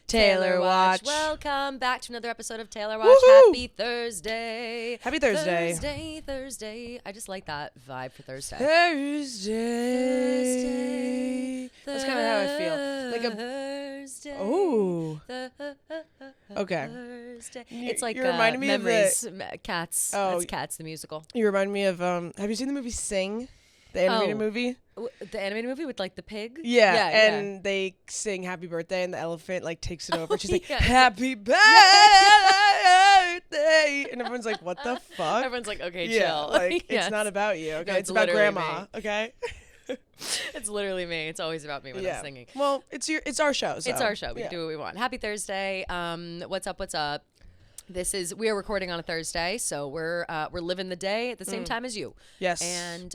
Taylor Watch. Welcome back to another episode of Taylor Watch. Woohoo! Happy Thursday. Happy Thursday. Thursday. I just like that vibe for Thursday. Thursday. That's kind of how I feel. Like a Thursday. Oh. Okay. Thursday. It's like you're reminding me Memories. of Cats. Oh. That's Cats, the musical. You remind me of have you seen the movie Sing? The animated movie? The animated movie with like the pig? Yeah, and they sing Happy Birthday and the elephant like takes it over. And she's like, yeah. Happy Birthday! And everyone's like, what the fuck? Everyone's like, okay, yeah, chill. like Yes. it's not about you, okay? No, it's about literally grandma, me. okay? It's literally me. It's always about me when I'm singing. Well, it's our show. So. It's our show. We can do what we want. Happy Thursday. What's up? What's up? We are recording on a Thursday, so we're living the day at the same time as you. Yes. And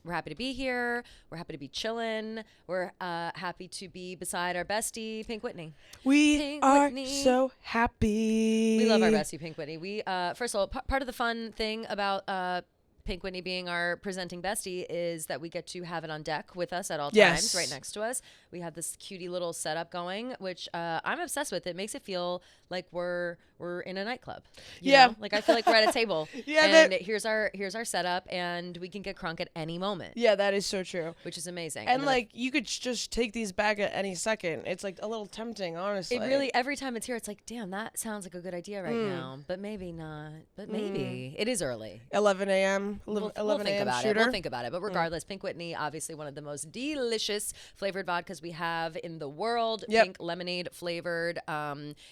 we're happy to be here. We're happy to be chilling. We're happy to be beside our bestie, Pink Whitney. We are so happy. We love our bestie, Pink Whitney. We first of all, part of the fun thing about Pink Whitney being our presenting bestie is that we get to have it on deck with us at all times, right next to us. We have this cutie little setup going, which I'm obsessed with. It makes it feel like we're in a nightclub. You know? Like I feel like we're at a table. And here's our setup, and we can get crunk at any moment. Yeah, that is so true. Which is amazing. And like you could just take these back at any second. It's like a little tempting, honestly. It really, every time it's here, it's like, damn, that sounds like a good idea right now, but maybe not. But maybe it is early. 11 a.m. We'll think about it. We'll think about it. But regardless, Pink Whitney, obviously one of the most delicious flavored vodkas we have in the world. Yep. Pink lemonade flavored.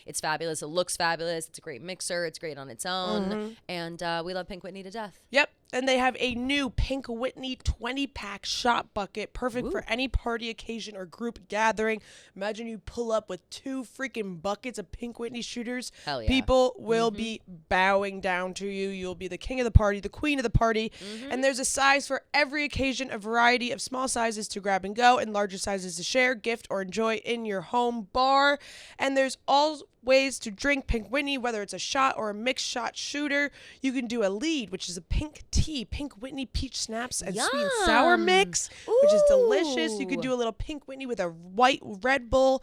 It's fabulous. It looks fabulous. It's a great mixer. It's great on its own. And we love Pink Whitney to death. Yep. And they have a new Pink Whitney 20-pack shot bucket, perfect for any party occasion or group gathering. Imagine you pull up with 2 freaking buckets of Pink Whitney shooters. Hell yeah. People will be bowing down to you. You'll be the king of the party, the queen of the party. And there's a size for every occasion, a variety of small sizes to grab and go and larger sizes to share, gift, or enjoy in your home bar. And there's all ways to drink Pink Whitney, whether it's a shot or a mixed shot shooter. You can do a lead, which is a pink tea, Pink Whitney peach snaps and sweet and sour mix, which is delicious. You can do a little Pink Whitney with a white Red Bull,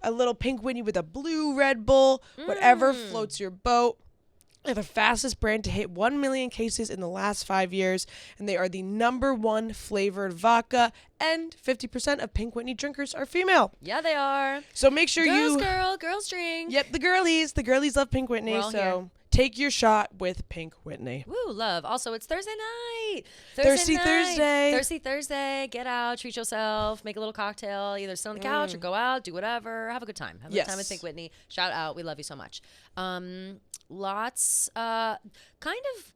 a little Pink Whitney with a blue Red Bull, whatever floats your boat. They're the fastest brand to hit 1 million cases in the last 5 years, and they are the #1 flavored vodka, and 50% of Pink Whitney drinkers are female. Yeah, they are. So make sure Girls drink. Yep, the girlies love Pink Whitney, so here. take your shot with Pink Whitney. Woo, love. Also, it's Thursday night. Thirsty Thursday. Thirsty Thursday. Get out, treat yourself, make a little cocktail, either sit on the couch or go out, do whatever. Have a good time. Have a good time with Pink Whitney. Shout out. We love you so much. Lots, kind of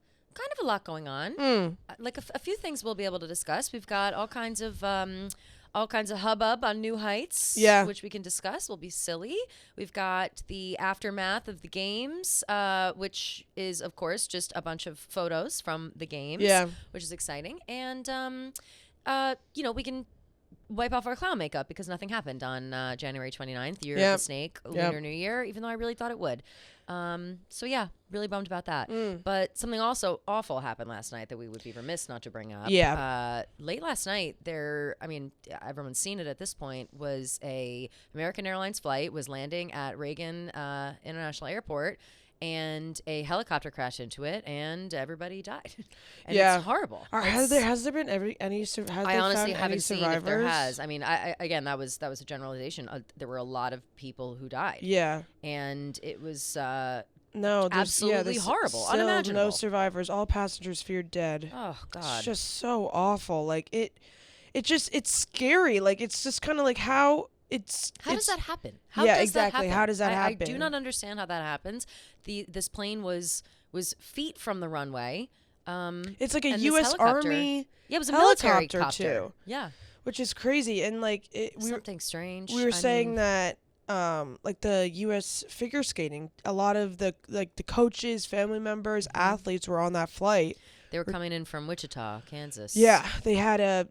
a lot going on. Like a few things we'll be able to discuss. We've got all kinds of hubbub on New Heights, which we can discuss. Will be silly. We've got the aftermath of the games, which is of course just a bunch of photos from the games, which is exciting. And we can wipe off our clown makeup because nothing happened on January 29th, year of the snake, Lunar New Year, even though I really thought it would. So yeah, really bummed about that. But something also awful happened last night that we would be remiss not to bring up. Late last night, everyone's seen it at this point, was a American Airlines flight was landing at Reagan International Airport, and a helicopter crashed into it, and everybody died. And it's horrible. Has there been any? I honestly haven't seen if there has. I mean, again, that was a generalization. There were a lot of people who died. Yeah, and it was absolutely horrible, unimaginable. No survivors. All passengers feared dead. Oh God, it's just so awful. Like it's scary. Like it's just kind of like how. How does that happen? How does that happen? I do not understand how that happens. This plane was feet from the runway. It's like a U.S. Army. Yeah, it was a military helicopter too. Yeah, which is crazy. And like something strange. We were saying that like the U.S. figure skating, a lot of the coaches, family members, athletes were on that flight. They were coming in from Wichita, Kansas. Yeah, they had it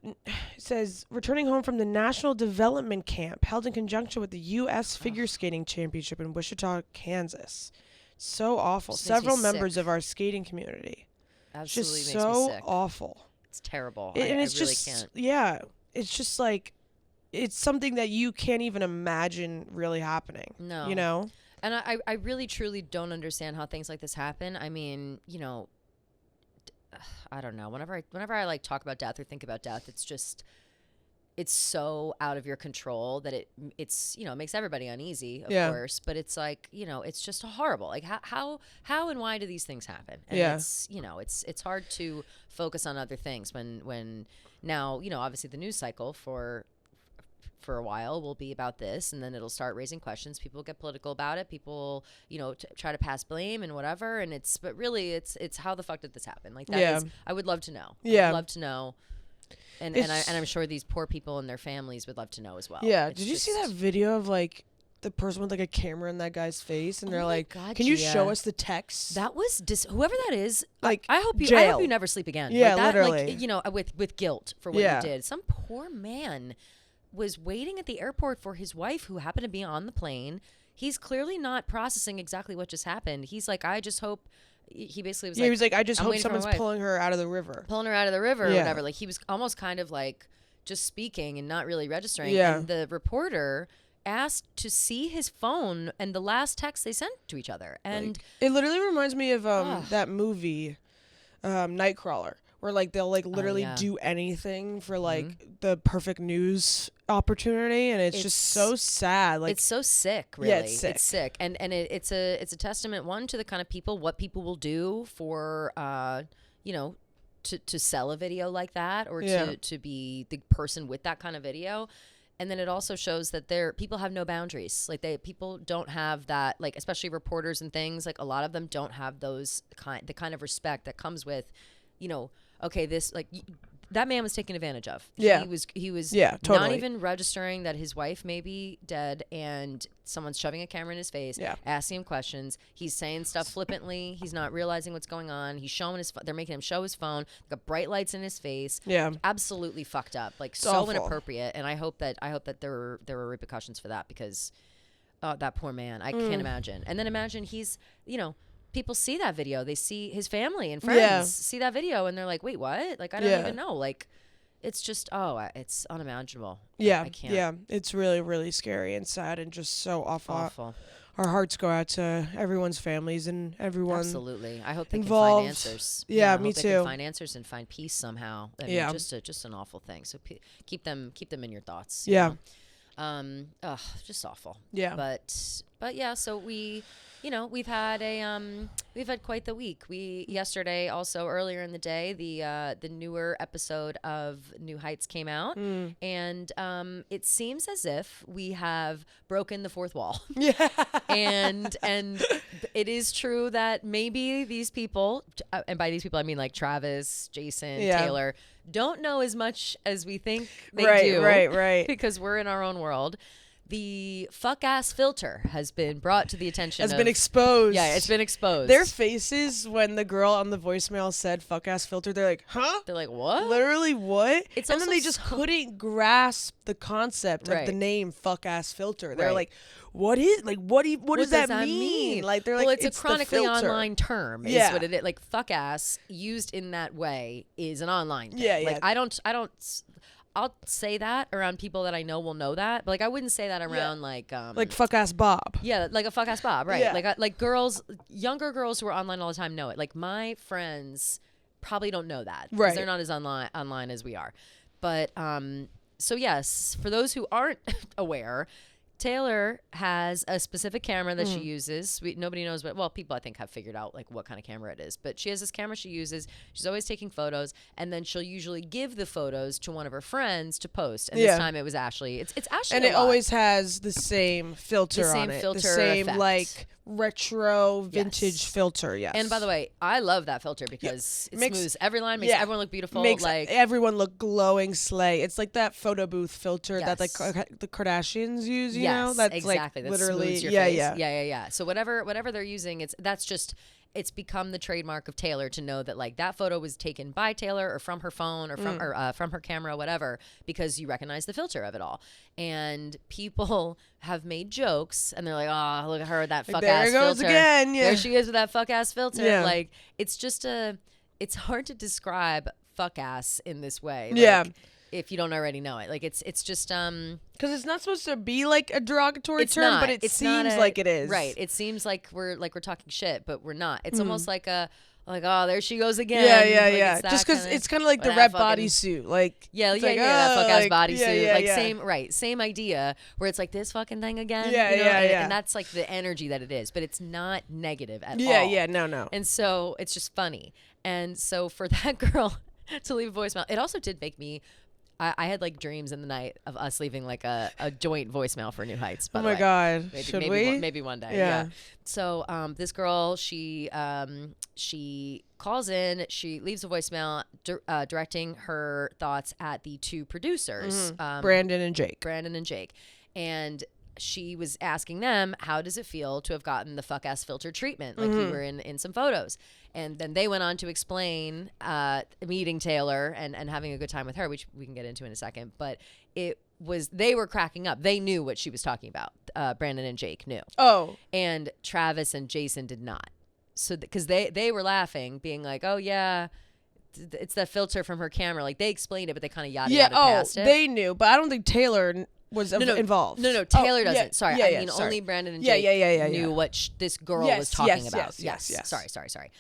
says, returning home from the National Development Camp held in conjunction with the U.S. Figure Skating Championship in Wichita, Kansas. So awful. Several members of our skating community. Absolutely just makes so me sick. Awful. It's terrible. And I it's really just, can't. Yeah, it's just like, it's something that you can't even imagine really happening. No. You know? And I really, truly don't understand how things like this happen. I mean, you know, I don't know. Whenever I like talk about death or think about death, it's so out of your control that it's you know, makes everybody uneasy, of course. But it's like, you know, it's just horrible. Like how and why do these things happen? And it's, you know, it's hard to focus on other things when now, you know, obviously the news cycle for a while will be about this, and then it'll start raising questions. People get political about it. People, you know, try to pass blame and whatever. And but really it's how the fuck did this happen? Like that is, I would love to know. I would love to know. And I'm sure these poor people and their families would love to know as well. Yeah. Did you see that video of like the person with like a camera in that guy's face, and they're like, God, "Can you show us the text?" That was whoever that is. Like, I hope you never sleep again. Yeah, like that, literally. Like, you know, with guilt for what you did. Some poor man was waiting at the airport for his wife, who happened to be on the plane. He's clearly not processing exactly what just happened. He's like, I just hope. He basically was like, he was like, I just hope someone's pulling her out of the river. Pulling her out of the river or whatever. Like, he was almost kind of like just speaking and not really registering. Yeah. And the reporter asked to see his phone and the last text they sent to each other. And like, it literally reminds me of that movie, Nightcrawler, where like they'll like literally do anything for like the perfect news opportunity, and it's just so sad. Like, it's so sick, really. Yeah, it's sick. It's sick. And it's a testament, one, to the kind of people, what people will do for you know, to sell a video like that, or to be the person with that kind of video. And then it also shows that people have no boundaries. Like, people don't have that, like, especially reporters and things, like a lot of them don't have the kind of respect that comes with, you know, okay, this, like, that man was taken advantage of. Yeah. He was totally. not even registering that his wife may be dead, and someone's shoving a camera in his face, asking him questions. He's saying stuff flippantly. He's not realizing what's going on. He's showing they're making him show his phone. Got bright lights in his face. Yeah. Absolutely fucked up. Like, it's so awful. Inappropriate. And I hope that there were repercussions for that, because that poor man, I can't imagine. And then imagine he's, you know, people see that video. They see his family and friends see that video, and they're like, wait, what? Like, I don't even know. Like, it's just, it's unimaginable. Yeah. I can't. Yeah. It's really, really scary and sad and just so awful. Awful. Our hearts go out to everyone's families and everyone. Absolutely. I hope they involved. Can find answers. Yeah, I me hope too. They can find answers and find peace somehow. I mean, just an awful thing. So keep them in your thoughts. Yeah. You know? Just awful. Yeah. But yeah, so we've had quite the week. Yesterday, also earlier in the day, the newer episode of New Heights came out, and it seems as if we have broken the fourth wall. Yeah. and it is true that maybe these people, and by these people I mean like Travis, Jason, Taylor, don't know as much as we think they do. Right. Because we're in our own world. The fuck ass filter has been brought to the attention. Been exposed. Yeah, it's been exposed. Their faces when the girl on the voicemail said fuck ass filter, they're like, huh? They're like, what? Literally what? And then they just couldn't grasp the concept of the name fuck ass filter. They're like, what does that mean? Like, they're like, well, it's a chronically online term is what it is. Like, fuck ass used in that way is an online thing. Yeah. Like, I'll say that around people that I know will know that, but like I wouldn't say that around like fuck ass Bob. Yeah, like a fuck ass Bob, right? Yeah. Like girls, younger girls who are online all the time know it. Like, my friends probably don't know that, because they're not as online as we are. But so yes, for those who aren't aware, Taylor has a specific camera that she uses. Nobody knows people I think have figured out like what kind of camera it is, but she has this camera she uses. She's always taking photos, and then she'll usually give the photos to one of her friends to post. And this time it was Ashley. It's Ashley. And it always has the same filter on it. The same effect. Like retro vintage filter. Yes. And by the way, I love that filter because it smooths every line, makes everyone look beautiful. Makes like everyone look glowing slay. It's like that photo booth filter that like the Kardashians use, you know? That's exactly. Like that literally your face. Yeah. So whatever they're using, it's become the trademark of Taylor to know that like that photo was taken by Taylor or from her phone or from her camera, whatever, because you recognize the filter of it all. And people have made jokes, and they're like, "Oh, look at her, that fuck ass filter. There goes again. Yeah. There she is with that fuck ass filter." Yeah. Like, it's hard to describe fuck ass in this way. Yeah. Like, if you don't already know it. Like it's just because it's not supposed to be like a derogatory term, but it seems like it is. Right. It seems like we're talking shit, but we're not. It's almost like oh, there she goes again. Yeah. Just because it's kind of like the red bodysuit, like that fuck ass bodysuit, same idea where it's like this fucking thing again. And that's like the energy that it is, but it's not negative at all. No. And so it's just funny, and so for that girl to leave a voicemail, it also did make me. I had like dreams in the night of us leaving like a joint voicemail for New Heights. By oh the my way. God! Should we? Maybe one day. Yeah. So this girl, she calls in. She leaves a voicemail directing her thoughts at the two producers, Brandon and Jake. And she was asking them, how does it feel to have gotten the fuck ass filter treatment like you were in some photos? And then they went on to explain meeting Taylor and having a good time with her, which we can get into in a second. But they were cracking up. They knew what she was talking about. Brandon and Jake knew. Oh. And Travis and Jason did not. So because they were laughing, being like, oh, yeah, it's that filter from her camera. Like they explained it, but they kind of yada past it. They knew. But I don't think Taylor was involved. No, Taylor doesn't. Yeah, sorry. I mean, only Brandon and Jake knew what this girl was talking about. Yes. Sorry.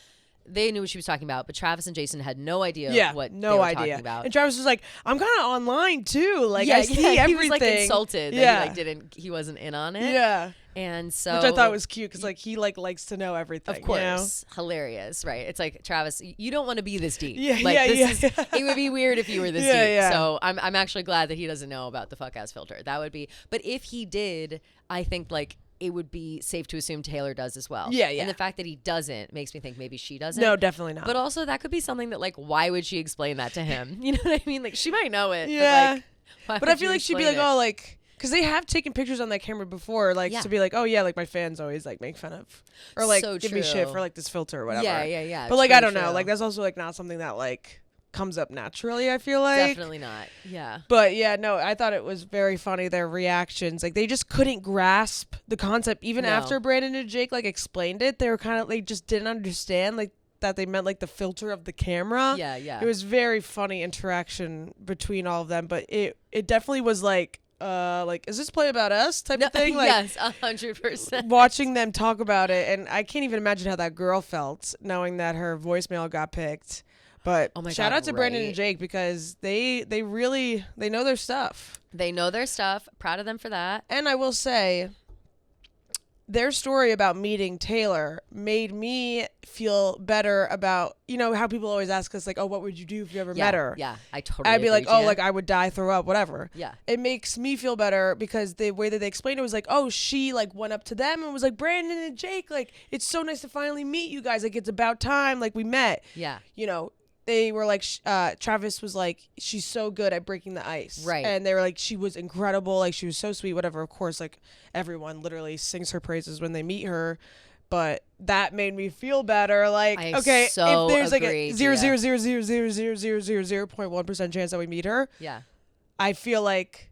They knew what she was talking about, but Travis and Jason had no idea what they were talking about. And Travis was like, I'm kind of online too. Like, I see everything. He was like insulted that he wasn't in on it. Yeah. And so, which I thought was cute because like he like likes to know everything. Of course, hilarious, right? It's like, Travis, you don't want to be this deep. It would be weird if you were this deep. Yeah. So I'm actually glad that he doesn't know about the fuck ass filter. That would be, but if he did, I think like it would be safe to assume Taylor does as well. Yeah. And the fact that he doesn't makes me think maybe she doesn't. No, definitely not. But also that could be something that like, why would she explain that to him? You know what I mean? Like she might know it. Yeah. But, like, but I feel like she'd be like, oh, like. Because they have taken pictures on that camera before, like, to be like, oh, yeah, like, my fans always, like, make fun of. Or, like, give me shit for, like, this filter or whatever. Yeah. But, like, I don't know. Like, that's also, like, not something that, like, comes up naturally, I feel like. Definitely not. Yeah. But, yeah, no, I thought it was very funny, their reactions. Like, they just couldn't grasp the concept. Even after Brandon and Jake, like, explained it, they were kind of, like, just didn't understand, like, that they meant, like, the filter of the camera. Yeah. It was very funny interaction between all of them. But it definitely was, like, is this play about us type of thing? Like, yes, 100%. Watching them talk about it, and I can't even imagine how that girl felt knowing that her voicemail got picked. But shout out to Brandon and Jake because they know their stuff. They know their stuff. Proud of them for that. And I will say, their story about meeting Taylor made me feel better about, you know, how people always ask us, like, oh, what would you do if you ever met her? Yeah, I totally I'd be like, oh, like, I would die, throw up, whatever. Yeah. It makes me feel better because the way that they explained it was like, oh, she, like, went up to them and was like, Brandon and Jake, like, it's so nice to finally meet you guys. Like, it's about time, like, we met. Yeah. You know, they were like, Travis was like, she's so good at breaking the ice. Right. And they were like, she was incredible. Like, she was so sweet, whatever. Of course, like, everyone literally sings her praises when they meet her. But that made me feel better. Like, okay, if there's like a 0.1% chance that we meet her, I feel like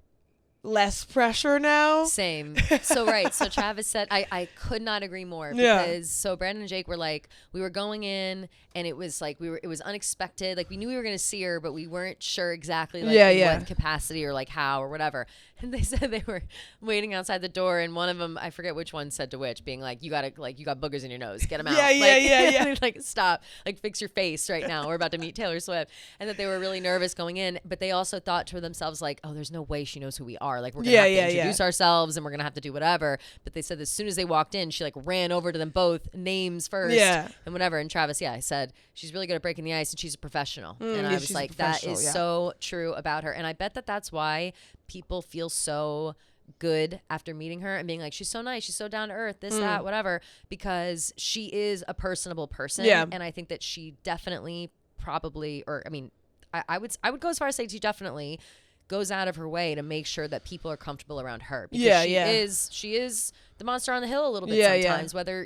less pressure now. Same. So so Travis said, I could not agree more because so Brandon and Jake were like, we were going in and it was like it was unexpected. Like we knew we were gonna see her, but we weren't sure exactly like in what capacity or like how or whatever. And they said they were waiting outside the door, and one of them, I forget which one, said to which, being like, you got boogers in your nose, get them out. Yeah. Like, stop, like, fix your face right now. We're about to meet Taylor Swift. And that they were really nervous going in, but they also thought to themselves, like, oh, there's no way she knows who we are. Like, we're gonna have to introduce ourselves, and we're gonna have to do whatever. But they said as soon as they walked in, she like ran over to them both, names first, and whatever. And Travis, I said she's really good at breaking the ice, and she's a professional. And I was like, that is so true about her. And I bet that that's why people feel so good after meeting her and being like, she's so nice, she's so down to earth, this, that, whatever, because she is a personable person. And I think that she definitely probably, or I mean, I would go as far as say she definitely goes out of her way to make sure that people are comfortable around her, because she is the monster on the hill a little bit sometimes, whether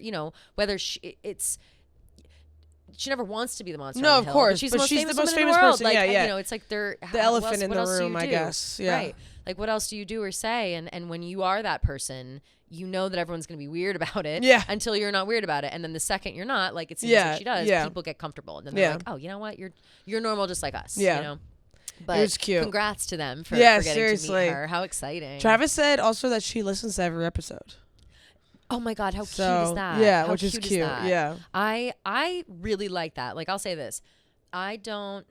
she never wants to be the monster. No, on the of hill, course, but she's but the most she's famous the most woman famous in the world. person. Like, Yeah. You know, it's like they're the elephant in the room, I guess. Yeah. Right. Like, what else do you do or say? And when you are that person, you know that everyone's going to be weird about it. Yeah. Until you're not weird about it, and then the second you're not, like it seems like she does, people get comfortable, and then they're like, oh, you know what? You're normal, just like us. Yeah. You know. But it was cute. Congrats to them for Yeah, getting seriously. to meet her. How exciting. Travis said also that she listens to every episode. Oh my God, how cute is that? Yeah, how which is cute. Yeah. I really like that. Like, I'll say this. I don't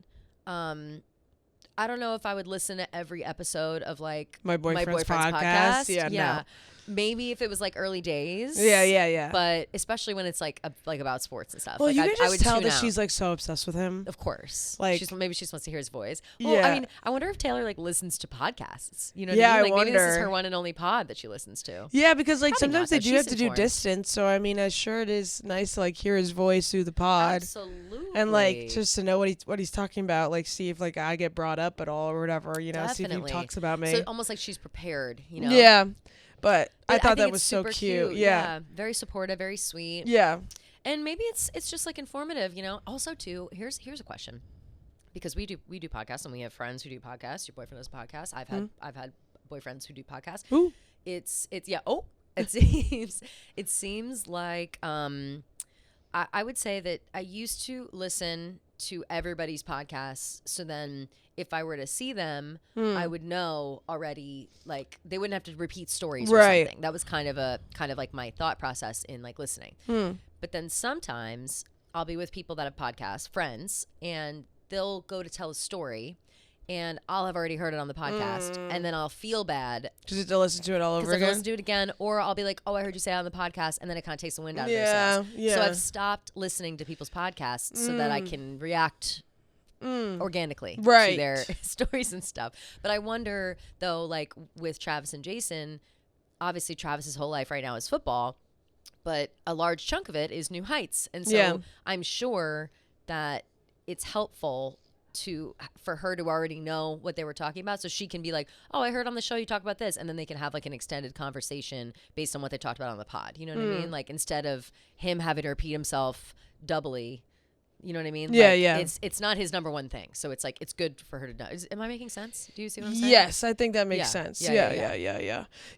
know if I would listen to every episode of like my boyfriend's podcast. Yeah, no. Maybe if it was like early days. Yeah. But especially when it's like about sports and stuff. Well, like, you can I just would tell tune that out. she's like so obsessed with him. Of course. Like, maybe she just wants to hear his voice. Well, yeah. I mean, I wonder if Taylor like listens to podcasts. You know what Yeah, I mean? Like, maybe this is wonder. her one and only pod that she listens to. Yeah, because like Probably sometimes not, they though. do have She's to do informed. distance. So I mean, I'm sure it is nice to like hear his voice through the pod. Absolutely. And like just to know what he's talking about, like see if like I get brought up at all or whatever, you know, see if he talks about me. So almost like she's prepared, you know. Yeah. But I think thought that it's was so super cute. Yeah. Very supportive, very sweet. Yeah. And maybe it's just like informative, you know. Also too, here's a question. Because we do podcasts and we have friends who do podcasts. Your boyfriend does a podcast. I've had boyfriends who do podcasts. Ooh. It seems like I would say that I used to listen to everybody's podcasts, so then if I were to see them, I would know already, like they wouldn't have to repeat stories or something. That was kind of like my thought process in like listening. But then sometimes I'll be with people that have podcasts, friends, and they'll go to tell a story and I'll have already heard it on the podcast, and then I'll feel bad because you have to listen to it all over I again. listen to it again, or I'll be like, "Oh, I heard you say it on the podcast," and then it kind of takes the wind out of their sails. Yeah. So I've stopped listening to people's podcasts so that I can react organically to their stories and stuff. But I wonder though, like with Travis and Jason, obviously Travis's whole life right now is football, but a large chunk of it is New Heights, and so I'm sure that it's helpful for her to already know what they were talking about, so she can be like, "Oh, I heard on the show you talk about this," and then they can have like an extended conversation based on what they talked about on the pod. You know what I mean? Like instead of him having to repeat himself doubly. You know what I mean? Yeah, like, yeah. It's not his number one thing, so it's like it's good for her to know. Am I making sense? Do you see what I'm saying? Yes, I think that makes sense. Yeah.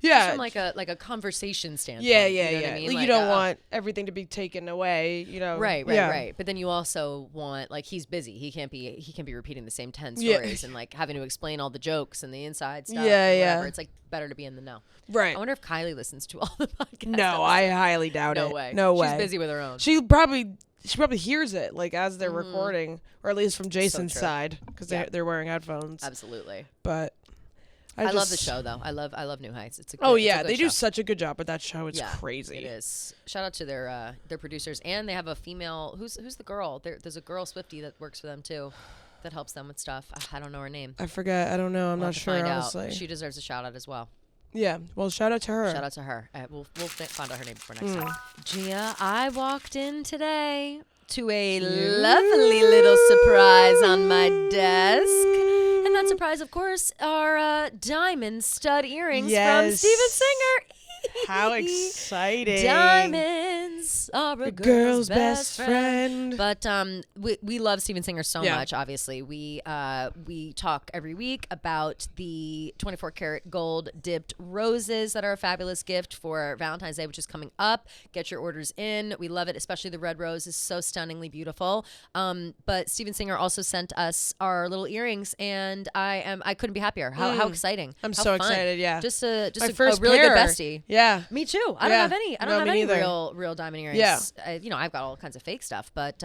Just from like a conversation standpoint. Yeah. You know what I mean? Like you don't want everything to be taken away, you know. Right. But then you also want, like, he's busy. He can't be repeating the same 10 stories and like having to explain all the jokes and the inside stuff. Yeah. It's like better to be in the know. Right. I wonder if Kylie listens to all the podcasts. No, I highly doubt it. No way. She's busy with her own. She probably hears it like as they're recording, or at least from Jason's side, because they're wearing headphones. Absolutely. But I love the show though. I love New Heights. It's a good, they show. do such a good job with that show. It's crazy. It is. Shout out to their producers, and they have a female. Who's the girl? There's a girl Swiftie that works for them too, that helps them with stuff. I don't know her name. I forget. I don't know. I'm not sure. Honestly, she deserves a shout out as well. Yeah. Well, shout out to her. Shout out to her. We'll find out her name before next time. Gia, I walked in today to a lovely little surprise on my desk. And that surprise, of course, are diamond stud earrings from Steven Singer. How exciting. Diamonds are a girl's best friend. But we love Steven Singer so much, obviously. We talk every week about the 24 karat gold dipped roses that are a fabulous gift for Valentine's Day, which is coming up. Get your orders in. We love it, especially the red rose is so stunningly beautiful. But Steven Singer also sent us our little earrings, and I couldn't be happier. How exciting. I'm so excited, Just a first really pair. good bestie. Yeah. Me too. I don't have any. I don't have any neither. real diamond earrings. Yeah. I've got all kinds of fake stuff, but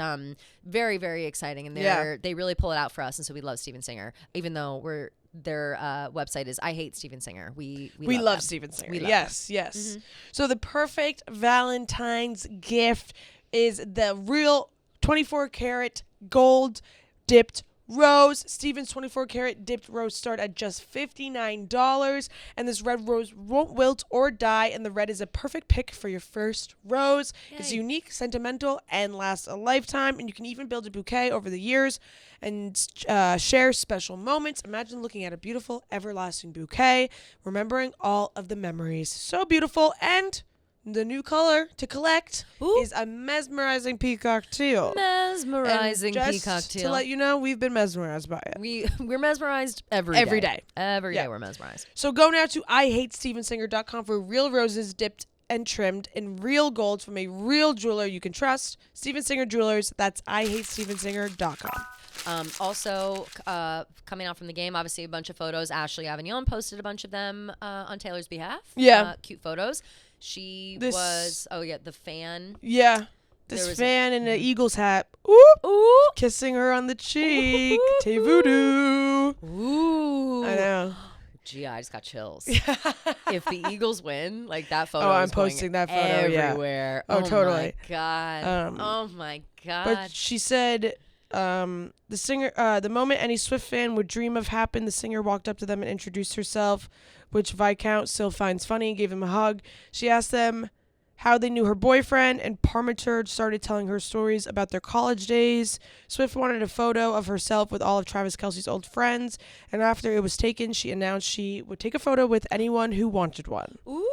very, very exciting. And they really pull it out for us. And so we love Steven Singer, even though their website is I Hate Steven Singer. We love Steven Singer. We love yes. Mm-hmm. So the perfect Valentine's gift is the real 24 karat gold dipped rose. Steven's 24 karat dipped rose start at just $59, and this red rose won't wilt or die, and the red is a perfect pick for your first rose. Yay. It's unique, sentimental, and lasts a lifetime, and you can even build a bouquet over the years and share special moments. Imagine looking at a beautiful, everlasting bouquet, remembering all of the memories. So beautiful. And the new color to collect is a mesmerizing peacock teal. Mesmerizing and peacock teal. To let you know, we've been mesmerized by it. We're mesmerized every day. Every day we're mesmerized. So go now to IHateStevenSinger.com for real roses dipped and trimmed in real gold from a real jeweler you can trust. Steven Singer Jewelers. That's IHateStevenSinger.com. Also, coming out from the game, obviously a bunch of photos. Ashley Avignon posted a bunch of them on Taylor's behalf. Yeah. Cute photos. The fan. Yeah. This fan in an Eagles hat. Ooh. Kissing her on the cheek. Tay voodoo. Ooh. I know. Gee, I just got chills. If the Eagles win, like that photo. Oh, I'm posting that photo everywhere. Yeah. Oh, totally. My God. Oh my God. But she said, the singer, the moment any Swift fan would dream of happened, the singer walked up to them and introduced herself, which Viscount still finds funny. Gave him a hug. She asked them how they knew her boyfriend, and Parmenter started telling her stories about their college days. Swift wanted a photo of herself with all of Travis Kelce's old friends, and after it was taken, she announced she would take a photo with anyone who wanted one. Ooh.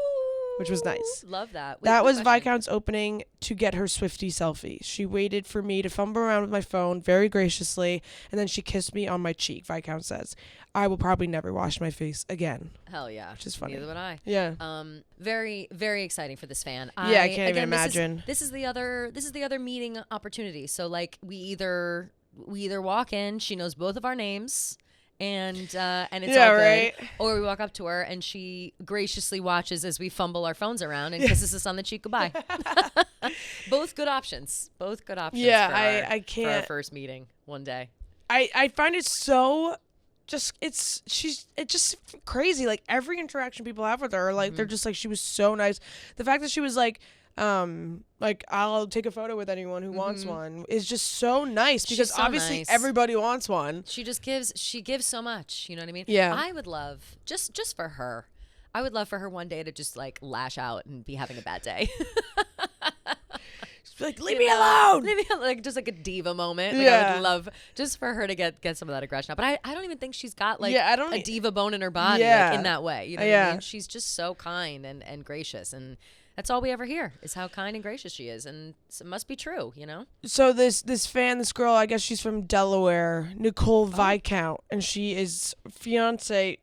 Which was nice. Love that. That was Viscount's opening to get her Swiftie selfie. She waited for me to fumble around with my phone very graciously, and then she kissed me on my cheek, Viscount says. I will probably never wash my face again. Hell yeah. Which is funny. Neither would I. Yeah. Very, very exciting for this fan. I can't even imagine. This is the other meeting opportunity. So like we either walk in, she knows both of our names, and it's all good. Right. Or we walk up to her and she graciously watches as we fumble our phones around and kisses us on the cheek goodbye. Both good options. Yeah, I can't. For our first meeting one day. I find it so it's just crazy. Like every interaction people have with her, like they're just like, she was so nice. The fact that she was like I'll take a photo with anyone who wants one is just so nice, because so obviously nice. everybody wants one. She gives so much, you know what I mean? Yeah. I would love just for her. I would love for her one day to just like lash out and be having a bad day. Like, leave me alone. Like just like a diva moment. Like I would love just for her to get some of that aggression out. But I don't even think she's got like a diva bone in her body like, in that way. You know what I mean? She's just so kind and gracious, and that's all we ever hear is how kind and gracious she is, and it must be true, you know? So this girl, I guess she's from Delaware, Nicole Viscount, and she is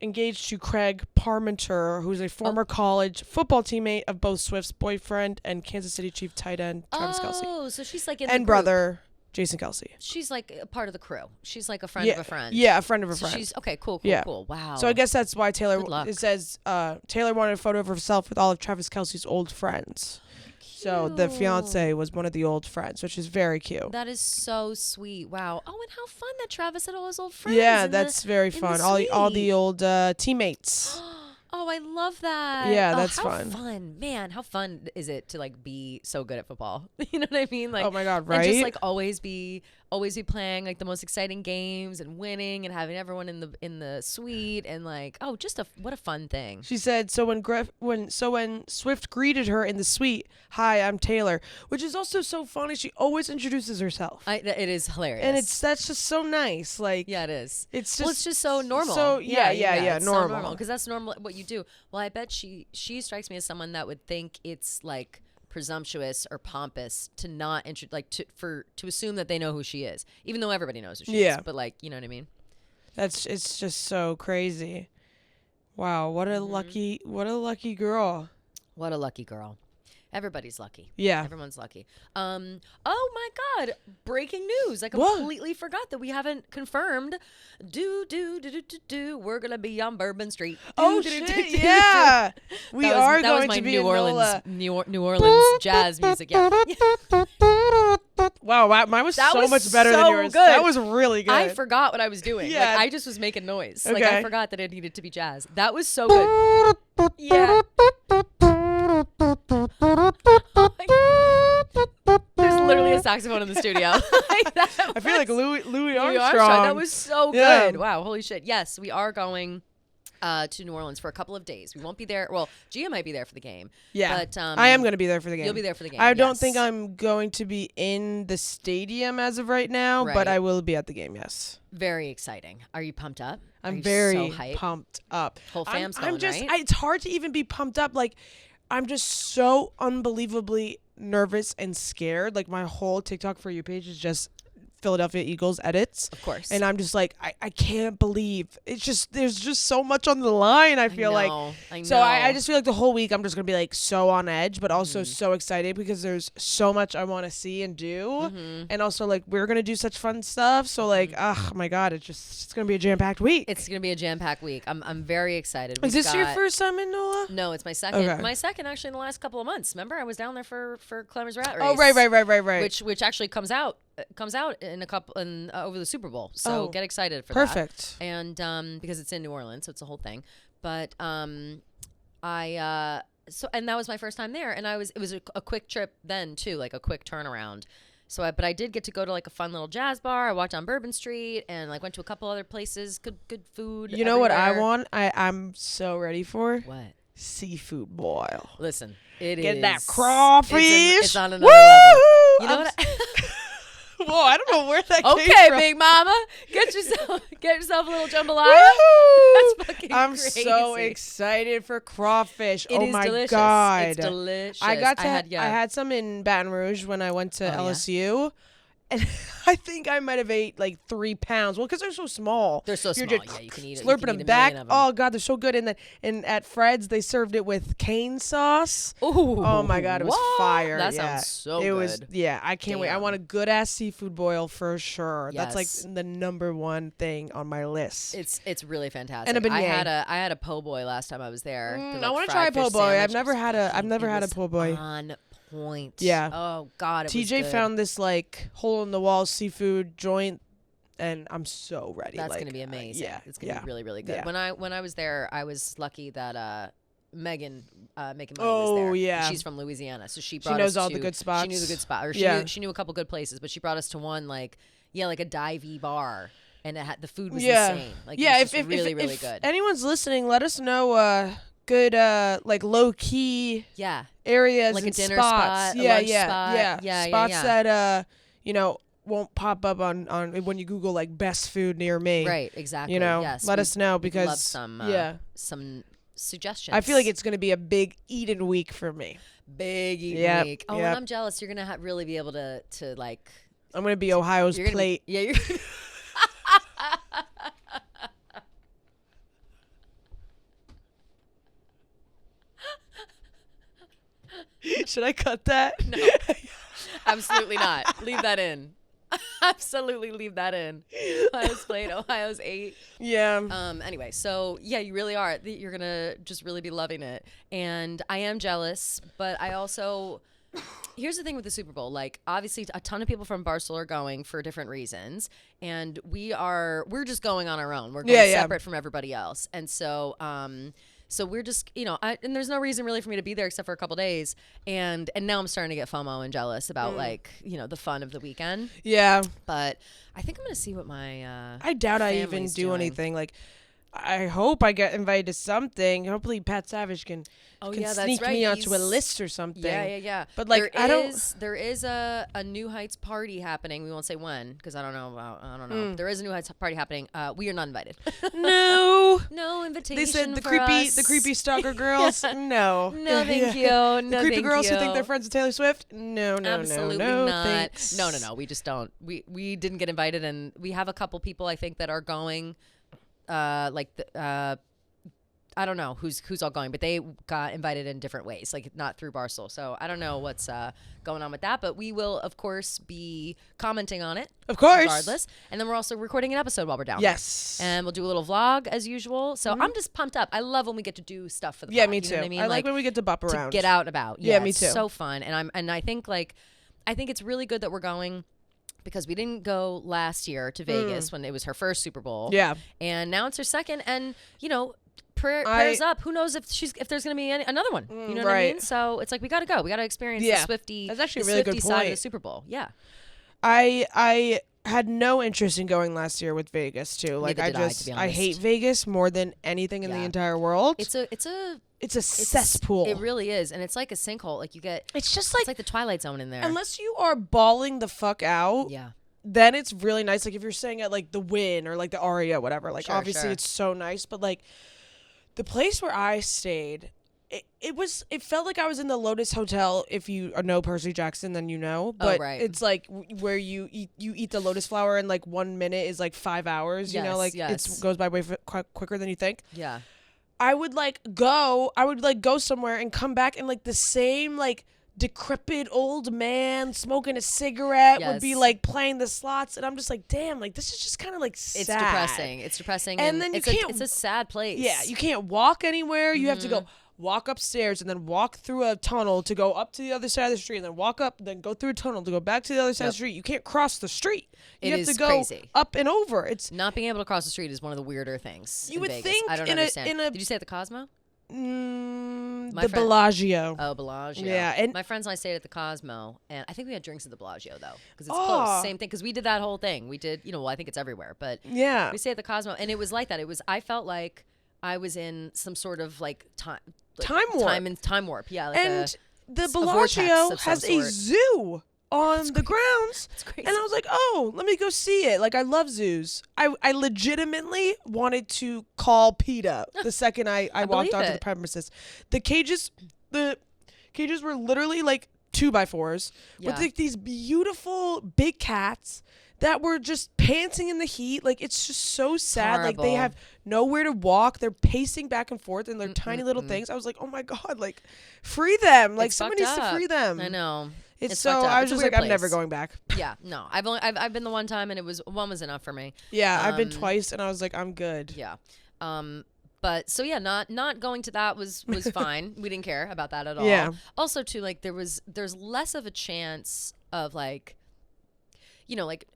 engaged to Craig Parmenter, who's a former college football teammate of both Swift's boyfriend and Kansas City Chief tight end Travis Kelce. Oh, so she's like in and the brother Jason Kelce. She's like a part of the crew. She's like a friend of a friend. Yeah, a friend of a so friend. She's okay. Cool. Wow. So I guess that's why Taylor. Good luck. It says Taylor wanted a photo of herself with all of Travis Kelce's old friends. Cute. So the fiance was one of the old friends, which is very cute. That is so sweet. Wow. Oh, and how fun that Travis had all his old friends. Yeah, that's very fun. All the old teammates. Oh, I love that. Yeah, that's fun. Man, how fun is it to like be so good at football? You know what I mean? Like, oh my God, right? And just like always be playing like the most exciting games and winning and having everyone in the suite, and like, oh, just what a fun thing. She said, so when Swift greeted her in the suite, "Hi, I'm Taylor," which is also so funny. She always introduces herself. It is hilarious. And that's just so nice. Like, yeah, it is. It's just it's just so normal. So yeah, normal. Because that's normal what you do. Well, I bet she strikes me as someone that would think it's like presumptuous or pompous to not to assume that they know who she is, even though everybody knows who she is. But like, you know what I mean? It's just so crazy. Wow, what a lucky girl. What a lucky girl. Everybody's lucky. Yeah. Everyone's lucky. Oh my God. Breaking news. I completely forgot that we haven't confirmed. We're going to be on Bourbon Street. Shit. Yeah. We are going to be New Orleans jazz music. Yeah. Wow, mine was so much better than yours. Good. That was really good. I forgot what I was doing. Yeah. Like, I just was making noise. Okay. Like, I forgot that it needed to be jazz. That was so good. Yeah. There's literally a saxophone in the studio. I feel like Louis Armstrong. That was so good. Wow, holy shit. Yes, we are going to New Orleans for a couple of days. We won't be there. Well, Gia might be there for the game. Yeah, but I am going to be there for the game. You'll be there for the game. I don't think I'm going to be in the stadium as of right now, but I will be at the game. Yes. Very exciting. Are you pumped up? I'm very pumped up. Whole fam's going, right? It's hard to even be pumped up. Like, I'm just so unbelievably nervous and scared. Like, my whole TikTok For You page is just Philadelphia Eagles edits. Of course. And I'm just like, I can't believe it's just, there's just so much on the line. I feel like, so I just feel like the whole week I'm just going to be like so on edge, but also so excited because there's so much I want to see and do. And also like, we're going to do such fun stuff. So like, oh my God, it's going to be a jam-packed week. It's going to be a jam-packed week. I'm very excited. Is this your first time in NOLA? No, it's my second. Okay. My second actually in the last couple of months. Remember, I was down there for Clemmer's Rat Race. Oh, right. Which actually comes out in a couple over the Super Bowl. So get excited for that. Perfect. And because it's in New Orleans, so it's a whole thing. But and that was my first time there, and it was a quick trip then too, like a quick turnaround. So but I did get to go to like a fun little jazz bar. I walked on Bourbon Street and like went to a couple other places. Good food. You know what I want? I'm so ready for? What? Seafood boil. Listen, it Get is. that crawfish. It's on another level. You know what? Whoa, I don't know where that came from. Okay, big mama. Get yourself a little jambalaya. That's fucking I'm crazy. so excited for crawfish. It is my delicious. God. It's delicious. I had some in Baton Rouge when I went to LSU. Yeah? And I think I might have ate like 3 pounds. Well, because they're so small. They're so small. Just you can eat it. Slurping them back. Oh God, they're so good. And at Fred's, they served it with cane sauce. Ooh, oh my God, it was fire. That sounds so good. It was. Yeah, I can't wait. I want a good ass seafood boil for sure. Yes. That's like the number one thing on my list. It's really fantastic. And a beignet. I had a po' boy last time I was there. I want to try a po' boy. I've never had a po' boy. On point. Yeah. Oh God. TJ found this like hole in the wall seafood joint, and I'm so ready. That's gonna be amazing. It's gonna be really, really good. Yeah. When I was there, I was lucky that Megan Making Money was there. Oh yeah. She's from Louisiana, so she knows all the good spots. She knew the good spot, or she knew a couple good places, but she brought us to one like a divey bar. And the food was insane. Like, it was really good. Anyone's listening, let us know good like low key areas like and a dinner spots. spot, a lunch spot. Spots that won't pop up on when you Google like best food near me. Right, exactly. Yes, let us know because love some suggestions. I feel like it's gonna be a big eating week for me. Big eating week. Oh, and I'm jealous. You're gonna really be able to like. I'm gonna be Ohio's plate. You're. Should I cut that? No, absolutely not. Leave that in. Absolutely leave that in. Ohio's plate. Ohio's 8. Yeah. Anyway, so you really are. You're gonna just really be loving it, and I am jealous, but I also. Here's the thing with the Super Bowl. Like, obviously, a ton of people from Barstool are going for different reasons, and we're just going on our own. We're going separate from everybody else, and so. So we're just, and there's no reason really for me to be there except for a couple days. And now I'm starting to get FOMO and jealous about the fun of the weekend. Yeah. But I think I'm going to see what my I doubt I even do anything. Like, I hope I get invited to something. Hopefully Pat Savage can sneak me onto a list or something. Yeah. But like there is a New Heights party happening. We won't say when because I don't know. There is a New Heights party happening. We are not invited. No invitation. They said the creepy stalker girls. No thank you. No, the creepy girls who think they're friends with Taylor Swift. No, absolutely no, not. Thanks. No. We just don't. We didn't get invited, and we have a couple people I think that are going. I don't know who's all going, but they got invited in different ways, like not through Barstool. So I don't know what's going on with that, but we will of course be commenting on it, of course, regardless. And then we're also recording an episode while we're down. Yes, there. And we'll do a little vlog as usual. So I'm just pumped up. I love when we get to do stuff for the pod, me too. You know what I mean? I like when we get to bop around, to get out and about. Yeah, me too. It's so fun, and I think it's really good that we're going. Because we didn't go last year to Vegas when it was her first Super Bowl. Yeah. And now it's her second. And, prayers up. Who knows if there's going to be another one. You know what I mean? So it's like, we got to go. We got to experience the Swiftie. That's actually a really good point. Side of the Super Bowl. Yeah. I had no interest in going last year with Vegas too. Like I hate Vegas more than anything in the entire world. It's a cesspool. It really is, and it's like a sinkhole. Like it's like the Twilight Zone in there. Unless you are bawling the fuck out, then it's really nice. Like if you're staying at like the Wynn or like the Aria, whatever. Like obviously it's so nice, but like the place where I stayed, it felt like I was in the Lotus Hotel. If you know Percy Jackson, then you know. But right. it's like where you eat the lotus flower in like 1 minute is like 5 hours. You know, like it goes by way quicker than you think. Yeah. I would go somewhere and come back and like the same like decrepit old man smoking a cigarette would be like playing the slots, and I'm just like, damn, like this is just kind of like sad. It's depressing, and then it's a sad place. You can't walk anywhere. You have to go walk upstairs and then walk through a tunnel to go up to the other side of the street, and then walk up, then go through a tunnel to go back to the other side of the street. You can't cross the street. You have to go crazy. Up and over. It's not being able to cross the street is one of the weirder things. You would Vegas. think I don't understand. Did you say at the Cosmo? Bellagio. Oh, Bellagio. Yeah, and my friends and I stayed at the Cosmo, and I think we had drinks at the Bellagio though, because it's close. Same thing, because we did that whole thing. We did, well, I think it's everywhere, but we stayed at the Cosmo, and it was like that. I felt like I was in some sort of like time warp. Yeah, like the Bellagio has a zoo on the grounds. It's crazy. And I was like, oh, let me go see it. Like, I love zoos. I legitimately wanted to call PETA the second I walked onto the premises. The cages were literally like 2x4s with like these beautiful big cats that were just panting in the heat. Like, it's just so sad. Horrible. Like, they have nowhere to walk. They're pacing back and forth in their tiny little things. I was like, oh my God, like, free them. Like, someone needs to free them. I know. It's so, I was just like, I'm never going back. Yeah, no. I've been the one time, and one was enough for me. Yeah, I've been twice, and I was like, I'm good. Yeah. But so yeah, not going to that was fine. We didn't care about that at all. Yeah. Also too, like there's less of a chance of like, like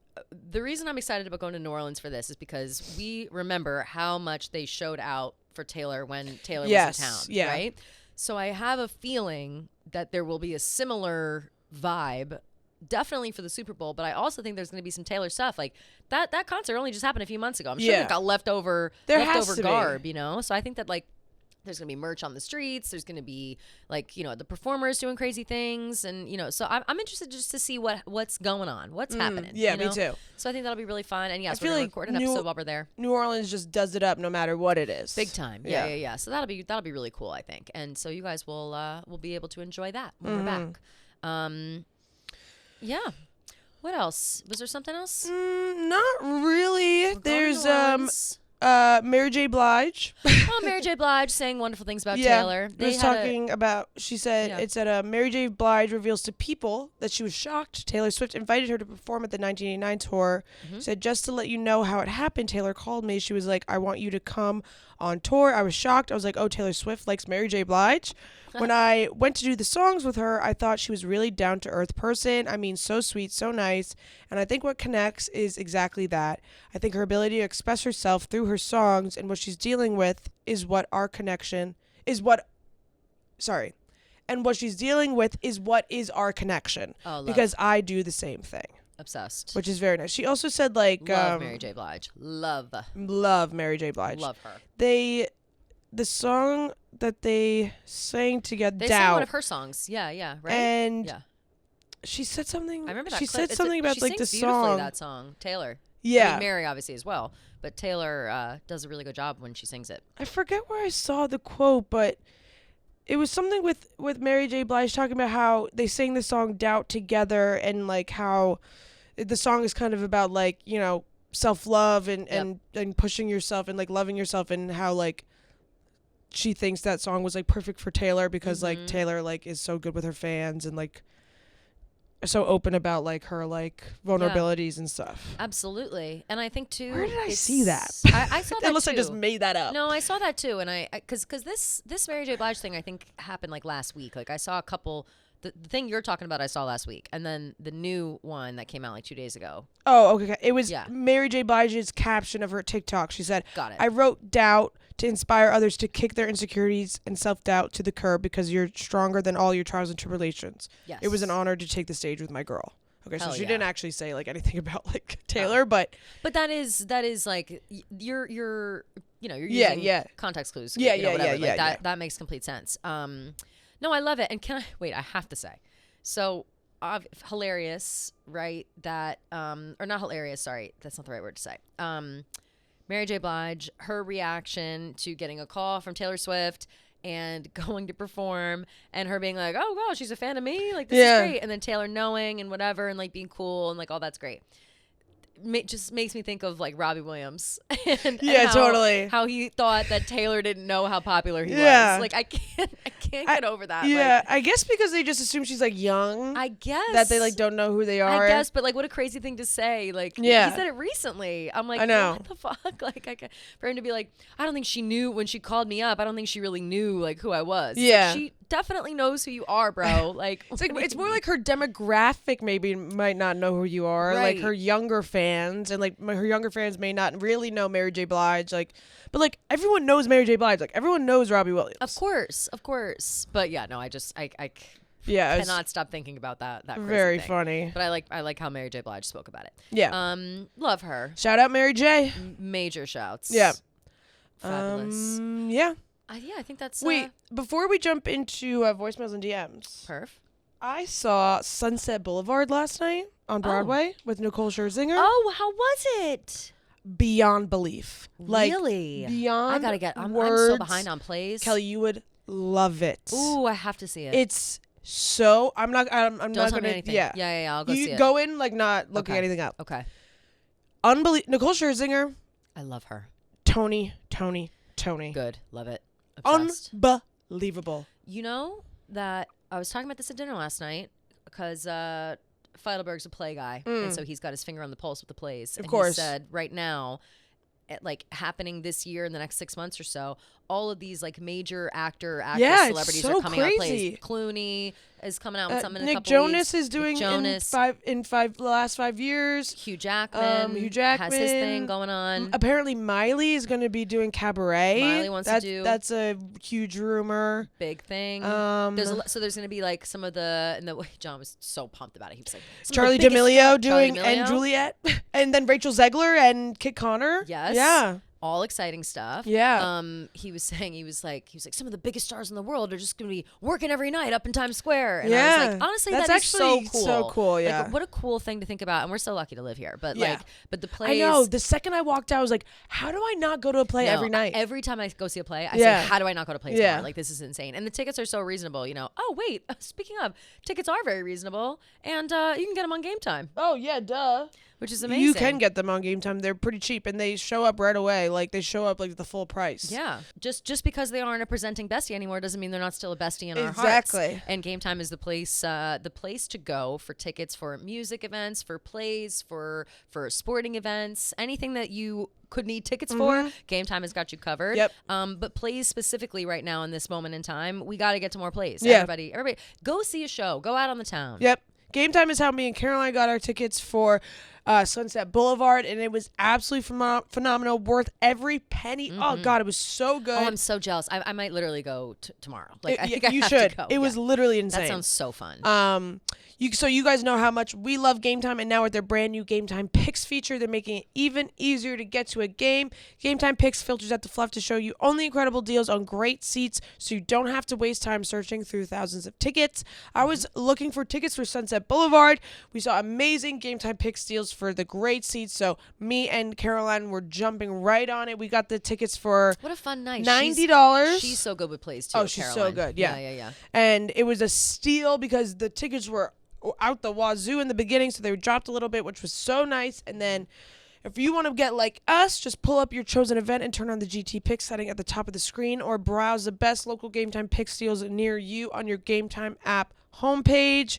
the reason I'm excited about going to New Orleans for this is because we remember how much they showed out for Taylor when Taylor was in town. Yeah. Right. So I have a feeling that there will be a similar vibe, definitely for the Super Bowl, but I also think there's going to be some Taylor stuff. Like that concert only just happened a few months ago. I'm sure they've got leftover garb, So I think that like there's going to be merch on the streets. There's going to be like, the performers doing crazy things, and so I'm interested just to see what's going on, what's happening. Yeah, me too. So I think that'll be really fun. And yes, we're going to record an episode while we're there. New Orleans just does it up no matter what it is. Big time. Yeah. So that'll be really cool, I think. And so you guys will be able to enjoy that when we're back. Yeah. What else? Was there something else? Not really. There's Mary J. Blige. Oh, Mary J. Blige saying wonderful things about Taylor. She said, it said, Mary J. Blige reveals to People that she was shocked Taylor Swift invited her to perform at the 1989 tour. She said, just to let you know how it happened, Taylor called me. She was like, I want you to come on tour. I was shocked. I was like, oh, Taylor Swift likes Mary J. Blige. When I went to do the songs with her, I thought she was really down-to-earth person. I mean, so sweet, so nice. And I think what connects is exactly that. I think her ability to express herself through her songs and what she's dealing with is what our connection is and what she's dealing with is what is our connection. Oh, love. Because I do the same thing. Obsessed. Which is very nice. She also said like... Love Mary J. Blige. Love Mary J. Blige. Love her. The song that they sang together, they sang one of her songs. Yeah, right? And she said something... I remember that She clip. said something about like the song. That song, Taylor. Yeah. I mean, Mary obviously as well, but Taylor does a really good job when she sings it. I forget where I saw the quote, but it was something with Mary J. Blige talking about how they sang the song Doubt together, and like how the song is kind of about like, self-love and pushing yourself and like loving yourself, and how like she thinks that song was like perfect for Taylor because like Taylor like is so good with her fans and like so open about like her like vulnerabilities and stuff. Absolutely. And I think too, where did I see that? I saw that unless too. I just made that up. No, I saw that too, and I because this Mary J. Blige thing I think happened like last week. Like I saw a couple. The thing you're talking about I saw last week, and then the new one that came out like 2 days ago. Oh, okay. It was Mary J. Blige's caption of her TikTok. She said, "Got it. I wrote doubt to inspire others to kick their insecurities and self-doubt to the curb because you're stronger than all your trials and tribulations. Yes. It was an honor to take the stage with my girl." Okay, so she didn't actually say like anything about like Taylor, no. but that is like you're using context clues. That makes complete sense. No, I love it. And I have to say, so hilarious, right? That or not hilarious. Sorry, that's not the right word to say. Mary J. Blige, her reaction to getting a call from Taylor Swift and going to perform and her being like, oh, wow, she's a fan of me. Like, this is great. And then Taylor knowing and whatever and like being cool and like, all that's great. Just makes me think of like Robbie Williams and totally how he thought that Taylor didn't know how popular he was. Like I can't get over that. Yeah, like, I guess because they just assume she's like young. I guess that they like don't know who they are. I guess, but like what a crazy thing to say. Like he said it recently. I'm like, I know. What the fuck? Like for him to be like, I don't think she knew when she called me up. I don't think she really knew like who I was. Yeah, she definitely knows who you are, bro. Like it's more like her demographic maybe might not know who you are. Right. Like her younger fans and like her younger fans may not really know Mary J. Blige. Like, but like everyone knows Mary J. Blige. Like everyone knows Robbie Williams. Of course. But yeah, no, I cannot stop thinking about that crazy very thing. Funny. But I like how Mary J. Blige spoke about it. Yeah. Love her. Shout out Mary J. Major shouts. Yeah. Fabulous. Yeah. I think that's. Wait, before we jump into voicemails and DMs. Perf. I saw Sunset Boulevard last night on Broadway with Nicole Scherzinger. Oh, how was it? Beyond belief. Like, really? Beyond I gotta get. I'm so behind on plays. Kelly, you would love it. Ooh, I have to see it. It's so. I'm not Don't not tell gonna. me anything. Yeah. I'll go see it. You go in like not looking anything up. Okay. Nicole Scherzinger. I love her. Tony. Good. Love it. Obsessed. Unbelievable. You know that I was talking about this at dinner last night because Feidelberg's a play guy, and so he's got his finger on the pulse with the plays. Of course. He said right now, like happening this year in the next 6 months or so, all of these like major actress celebrities are coming out plays. Clooney is coming out with something in a Nick couple Jonas weeks. is doing Jonas. in the last 5 years. Hugh Jackman has his thing going on. Apparently Miley is going to be doing Cabaret. Miley wants to do. That's a huge rumor. Big thing. There's going to be like some of John was so pumped about it. He was like Charlie D'Amelio doing and Juliet, and then Rachel Zegler and Kit Connor. Yes. Yeah. All exciting stuff. Yeah. He was saying he was like some of the biggest stars in the world are just going to be working every night up in Times Square. And I was like, honestly, that's actually so cool. Yeah. Like, what a cool thing to think about. And we're so lucky to live here. But but the plays. I know. The second I walked out, I was like, how do I not go to a play every night? Every time I go see a play, I say, how do I not go to plays more? Like, this is insane. And the tickets are so reasonable, you know. Oh, wait. Speaking of, tickets are very reasonable. And you can get them on Game Time. Oh, yeah, duh. Which is amazing. You can get them on Game Time. They're pretty cheap, and they show up right away. Like, they show up, like, the full price. Yeah. Just because they aren't a presenting bestie anymore doesn't mean they're not still a bestie in our hearts. Exactly. And Game Time is the place to go for tickets for music events, for plays, for sporting events, anything that you could need tickets for. Game Time has got you covered. Yep. But plays specifically right now in this moment in time, we got to get to more plays. Yeah. Everybody, go see a show. Go out on the town. Yep. Game Time is how me and Caroline got our tickets for Sunset Boulevard, and it was absolutely phenomenal, worth every penny. Oh God, it was so good. Oh, I'm so jealous. I might literally go tomorrow. Like I think I you have should. to go. It was literally insane. That sounds so fun. So you guys know how much we love Game Time, and now with their brand new Game Time Picks feature, they're making it even easier to get to a game. Game Time Picks filters out the fluff to show you only incredible deals on great seats, so you don't have to waste time searching through thousands of tickets. I was looking for tickets for Sunset Boulevard. We saw amazing Game Time Picks deals for the great seats, so me and Caroline were jumping right on it. We got the tickets for what a fun night. $90. She's so good with plays too. Oh, she's Caroline. so good. Yeah. Yeah. And it was a steal because the tickets were out the wazoo in the beginning, so they were dropped a little bit, which was so nice. And then if you want to get like us, just pull up your chosen event and turn on the GT Pick setting at the top of the screen, or browse the best local Game Time Pick deals near you on your Game Time app homepage.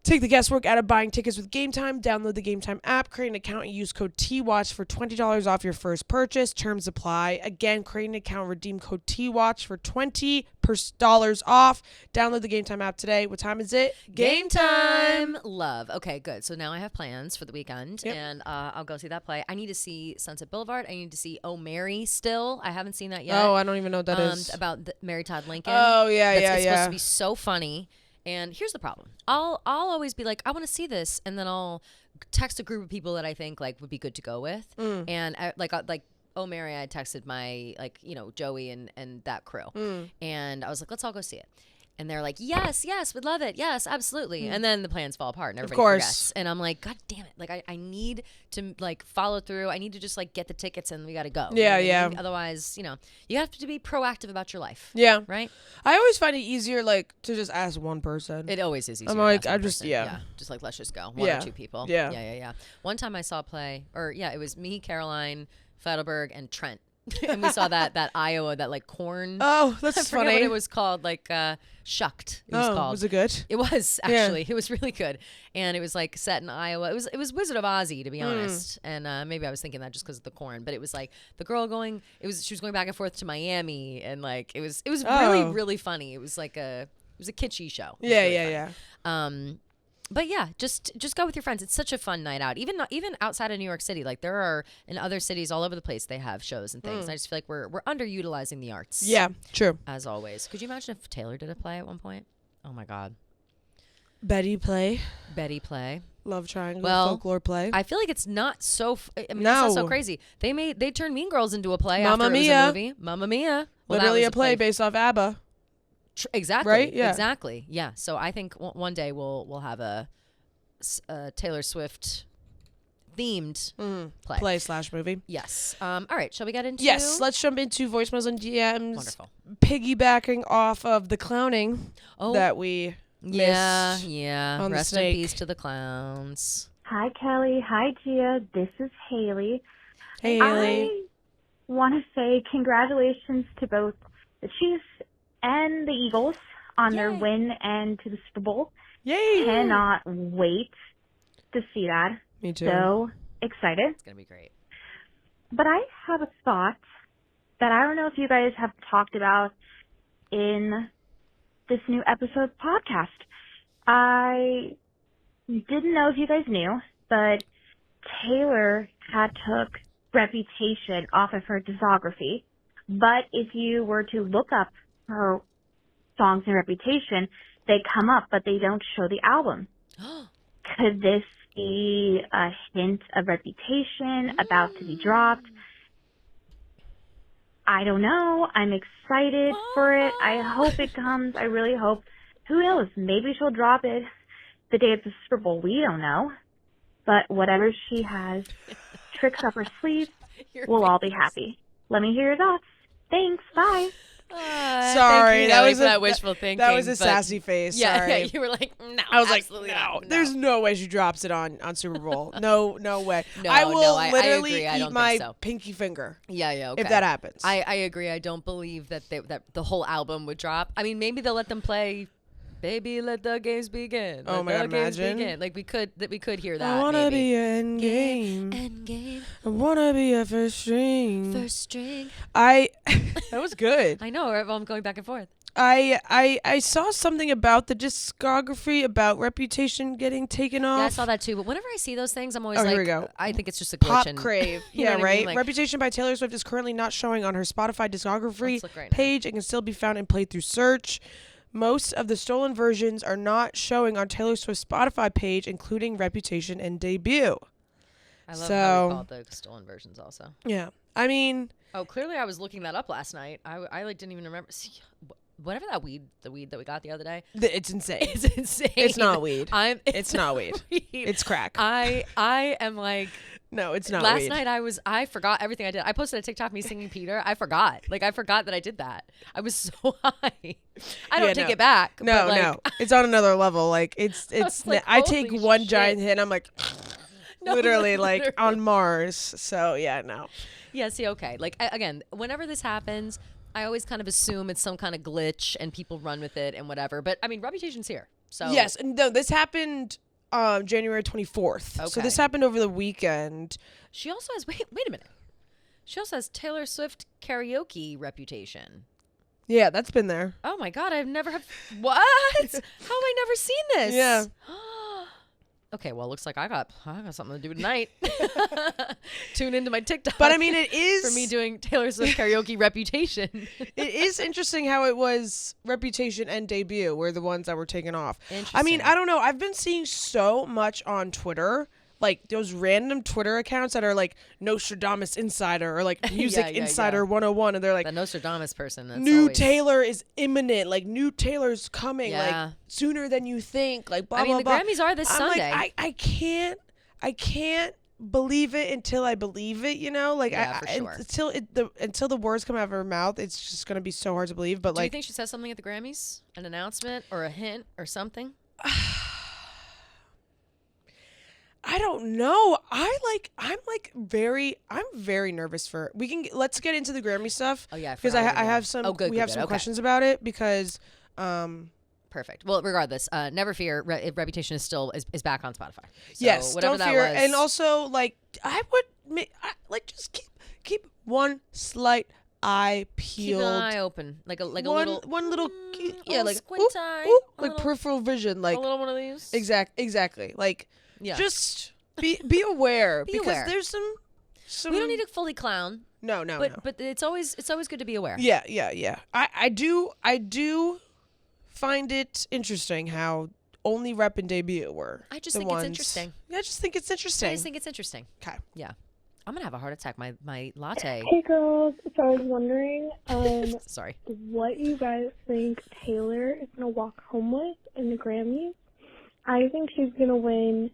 Take the guesswork out of buying tickets with Game Time. Download the Game Time app, create an account, and use code TWATCH for $20 off your first purchase. Terms apply. Again, create an account, redeem code TWATCH for $20 off. Download the Game Time app today. What time is it? Game time. Love. Okay, good. So now I have plans for the weekend, and I'll go see that play. I need to see Sunset Boulevard. I need to see Oh Mary still. I haven't seen that yet. Oh, I don't even know what that is. About Mary Todd Lincoln. Oh, yeah. It's supposed to be so funny. And here's the problem. I'll always be like, I want to see this, and then I'll text a group of people that I think like would be good to go with, and like Oh Mary, I texted my Joey and that crew, and I was like, let's all go see it. And they're like, yes, we'd love it. Yes, absolutely. And then the plans fall apart and everybody forgets. And I'm like, God damn it. Like, I need to, like, follow through. I need to just, like, get the tickets and we got to go. Yeah, you know I mean? Otherwise, you have to be proactive about your life. Yeah. Right? I always find it easier, like, to just ask one person. It always is easier. I'm like, just like, let's just go. One or two people. Yeah. One time I saw a play, it was me, Caroline, Feidelberg, and Trent. And we saw that Iowa, that like corn. Oh, that's I forget funny. what it was called, like shucked. It was called. Was it good? It was actually. It was really good, and it was like set in Iowa. It was Wizard of Ozzy, to be honest. And maybe I was thinking that just because of the corn, but it was like the girl going. She was going back and forth to Miami, and like it was really funny. It was a kitschy show. Yeah. But yeah, just go with your friends. It's such a fun night out. Even outside of New York City, like there are in other cities all over the place they have shows and things. And I just feel like we're underutilizing the arts. Yeah, true. As always. Could you imagine if Taylor did a play at one point? Oh my God. Betty play. Love triangle. Folklore play. I feel like it's not so. It's not so crazy. They turned Mean Girls into a play. Mamma after Mia. It was a movie. Mamma Mia. Well, literally a play based off ABBA. Exactly. Right? Yeah. Exactly. Yeah. So I think one day we'll have a Taylor Swift themed play/movie. Yes. All right. Shall we get into? Yes. Let's jump into voicemails and DMs. Wonderful. Piggybacking off of the clowning that we missed. Yeah. On Rest the in snake. peace to the clowns. Hi, Kelly. Hi, Gia. This is Haley. Hey, Haley. I want to say congratulations to both the Chiefs and the Eagles on their win and to the Super Bowl. Yay! Cannot wait to see that. Me too. So excited. It's going to be great. But I have a thought that I don't know if you guys have talked about in this new episode podcast. I didn't know if you guys knew, but Taylor had took Reputation off of her discography. But if you were to look up her songs and Reputation, they come up, but they don't show the album. Could this be a hint of Reputation about to be dropped? I don't know. I'm excited for it. I hope it comes. I really hope. Who knows? Maybe she'll drop it the day of the Super Bowl. We don't know. But whatever she has tricks up her sleeve, we'll all be happy. Let me hear your thoughts. Thanks. Bye. Sorry, that was that wishful thinking. That was a sassy face. Sorry. You were like, no. I was like, no. There's no way she drops it on Super Bowl. No way. No, I will I literally agree. I eat don't my think so. pinky finger. Yeah, okay. If that happens. I agree. I don't believe that that the whole album would drop. I mean, maybe they'll let them play Baby Let the Games Begin. Oh my God, imagine. Like we could hear that. I wanna maybe. be an endgame. I wanna be a first string. That was good. I know. I'm going back and forth. I saw something about the discography about Reputation getting taken off. Yeah, I saw that too. But whenever I see those things, I'm always here we go. I think it's just a glitch. Pop crave. You know Yeah, what I right. mean? Like, Reputation by Taylor Swift is currently not showing on her Spotify discography let's look right now. page. It can still be found and played through search. Most of the stolen versions are not showing on Taylor Swift's Spotify page, including Reputation and Debut. I love how we call it the stolen versions also. Yeah. I mean... Oh, clearly I was looking that up last night. I like didn't even remember. See, whatever the weed that we got the other day. It's insane. It's insane. It's not weed. It's not weed. It's crack. I am like... No, it's not Last weed. night I forgot everything I did. I posted a TikTok of me singing Peter. I forgot. Like I forgot that I did that. I was so high. I don't take it back. No. It's on another level. Like it's like, I take holy one shit. giant hit and I'm like literally like on Mars. So yeah, no. Yeah, see, okay. Like again, whenever this happens, I always kind of assume it's some kind of glitch and people run with it and whatever. But I mean, Reputation's here. So yes, no, this happened January 24th. Okay. So this happened over the weekend. She also has wait a minute. She also has Taylor Swift karaoke Reputation. Yeah, that's been there. Oh my God, I've never have what? How have I never seen this? Yeah. Okay, well, looks like I got something to do tonight. Tune into my TikTok. But I mean, it is for me doing Taylor Swift karaoke Reputation. It is interesting how it was Reputation and Debut were the ones that were taken off. Interesting. I mean, I don't know. I've been seeing so much on Twitter like those random Twitter accounts that are like Nostradamus Insider or like Music Insider 101, and they're like the Nostradamus person. That's new always... Taylor is imminent, like new Taylor's coming, like sooner than you think, like blah blah blah. I mean, the Grammys are this Sunday. Like, I can't believe it until I believe it, you know, like for sure. until the words come out of her mouth, it's just gonna be so hard to believe. But do you think she says something at the Grammys, an announcement or a hint or something? I don't know. I'm very nervous for. Let's get into the Grammy stuff. Oh yeah, because I have some. We have some questions about it because. Perfect. Well, regardless, never fear. Reputation is still is back on Spotify. So yes, whatever don't fear. That was, and also, like, I would just keep one slight eye peeled. Keep an eye open, like a one little like squint eye, like peripheral vision, like a little one of these. Exactly. Like, just be aware because there's some. We don't need to fully clown. No. But it's always good to be aware. Yeah. I do find it interesting how only Rep and Debut were. I just think it's interesting. Yeah, I just think it's interesting. Okay. Yeah. I'm gonna have a heart attack. My latte. Hey girls, so I was wondering, sorry, what you guys think Taylor is gonna walk home with in the Grammys? I think she's gonna win.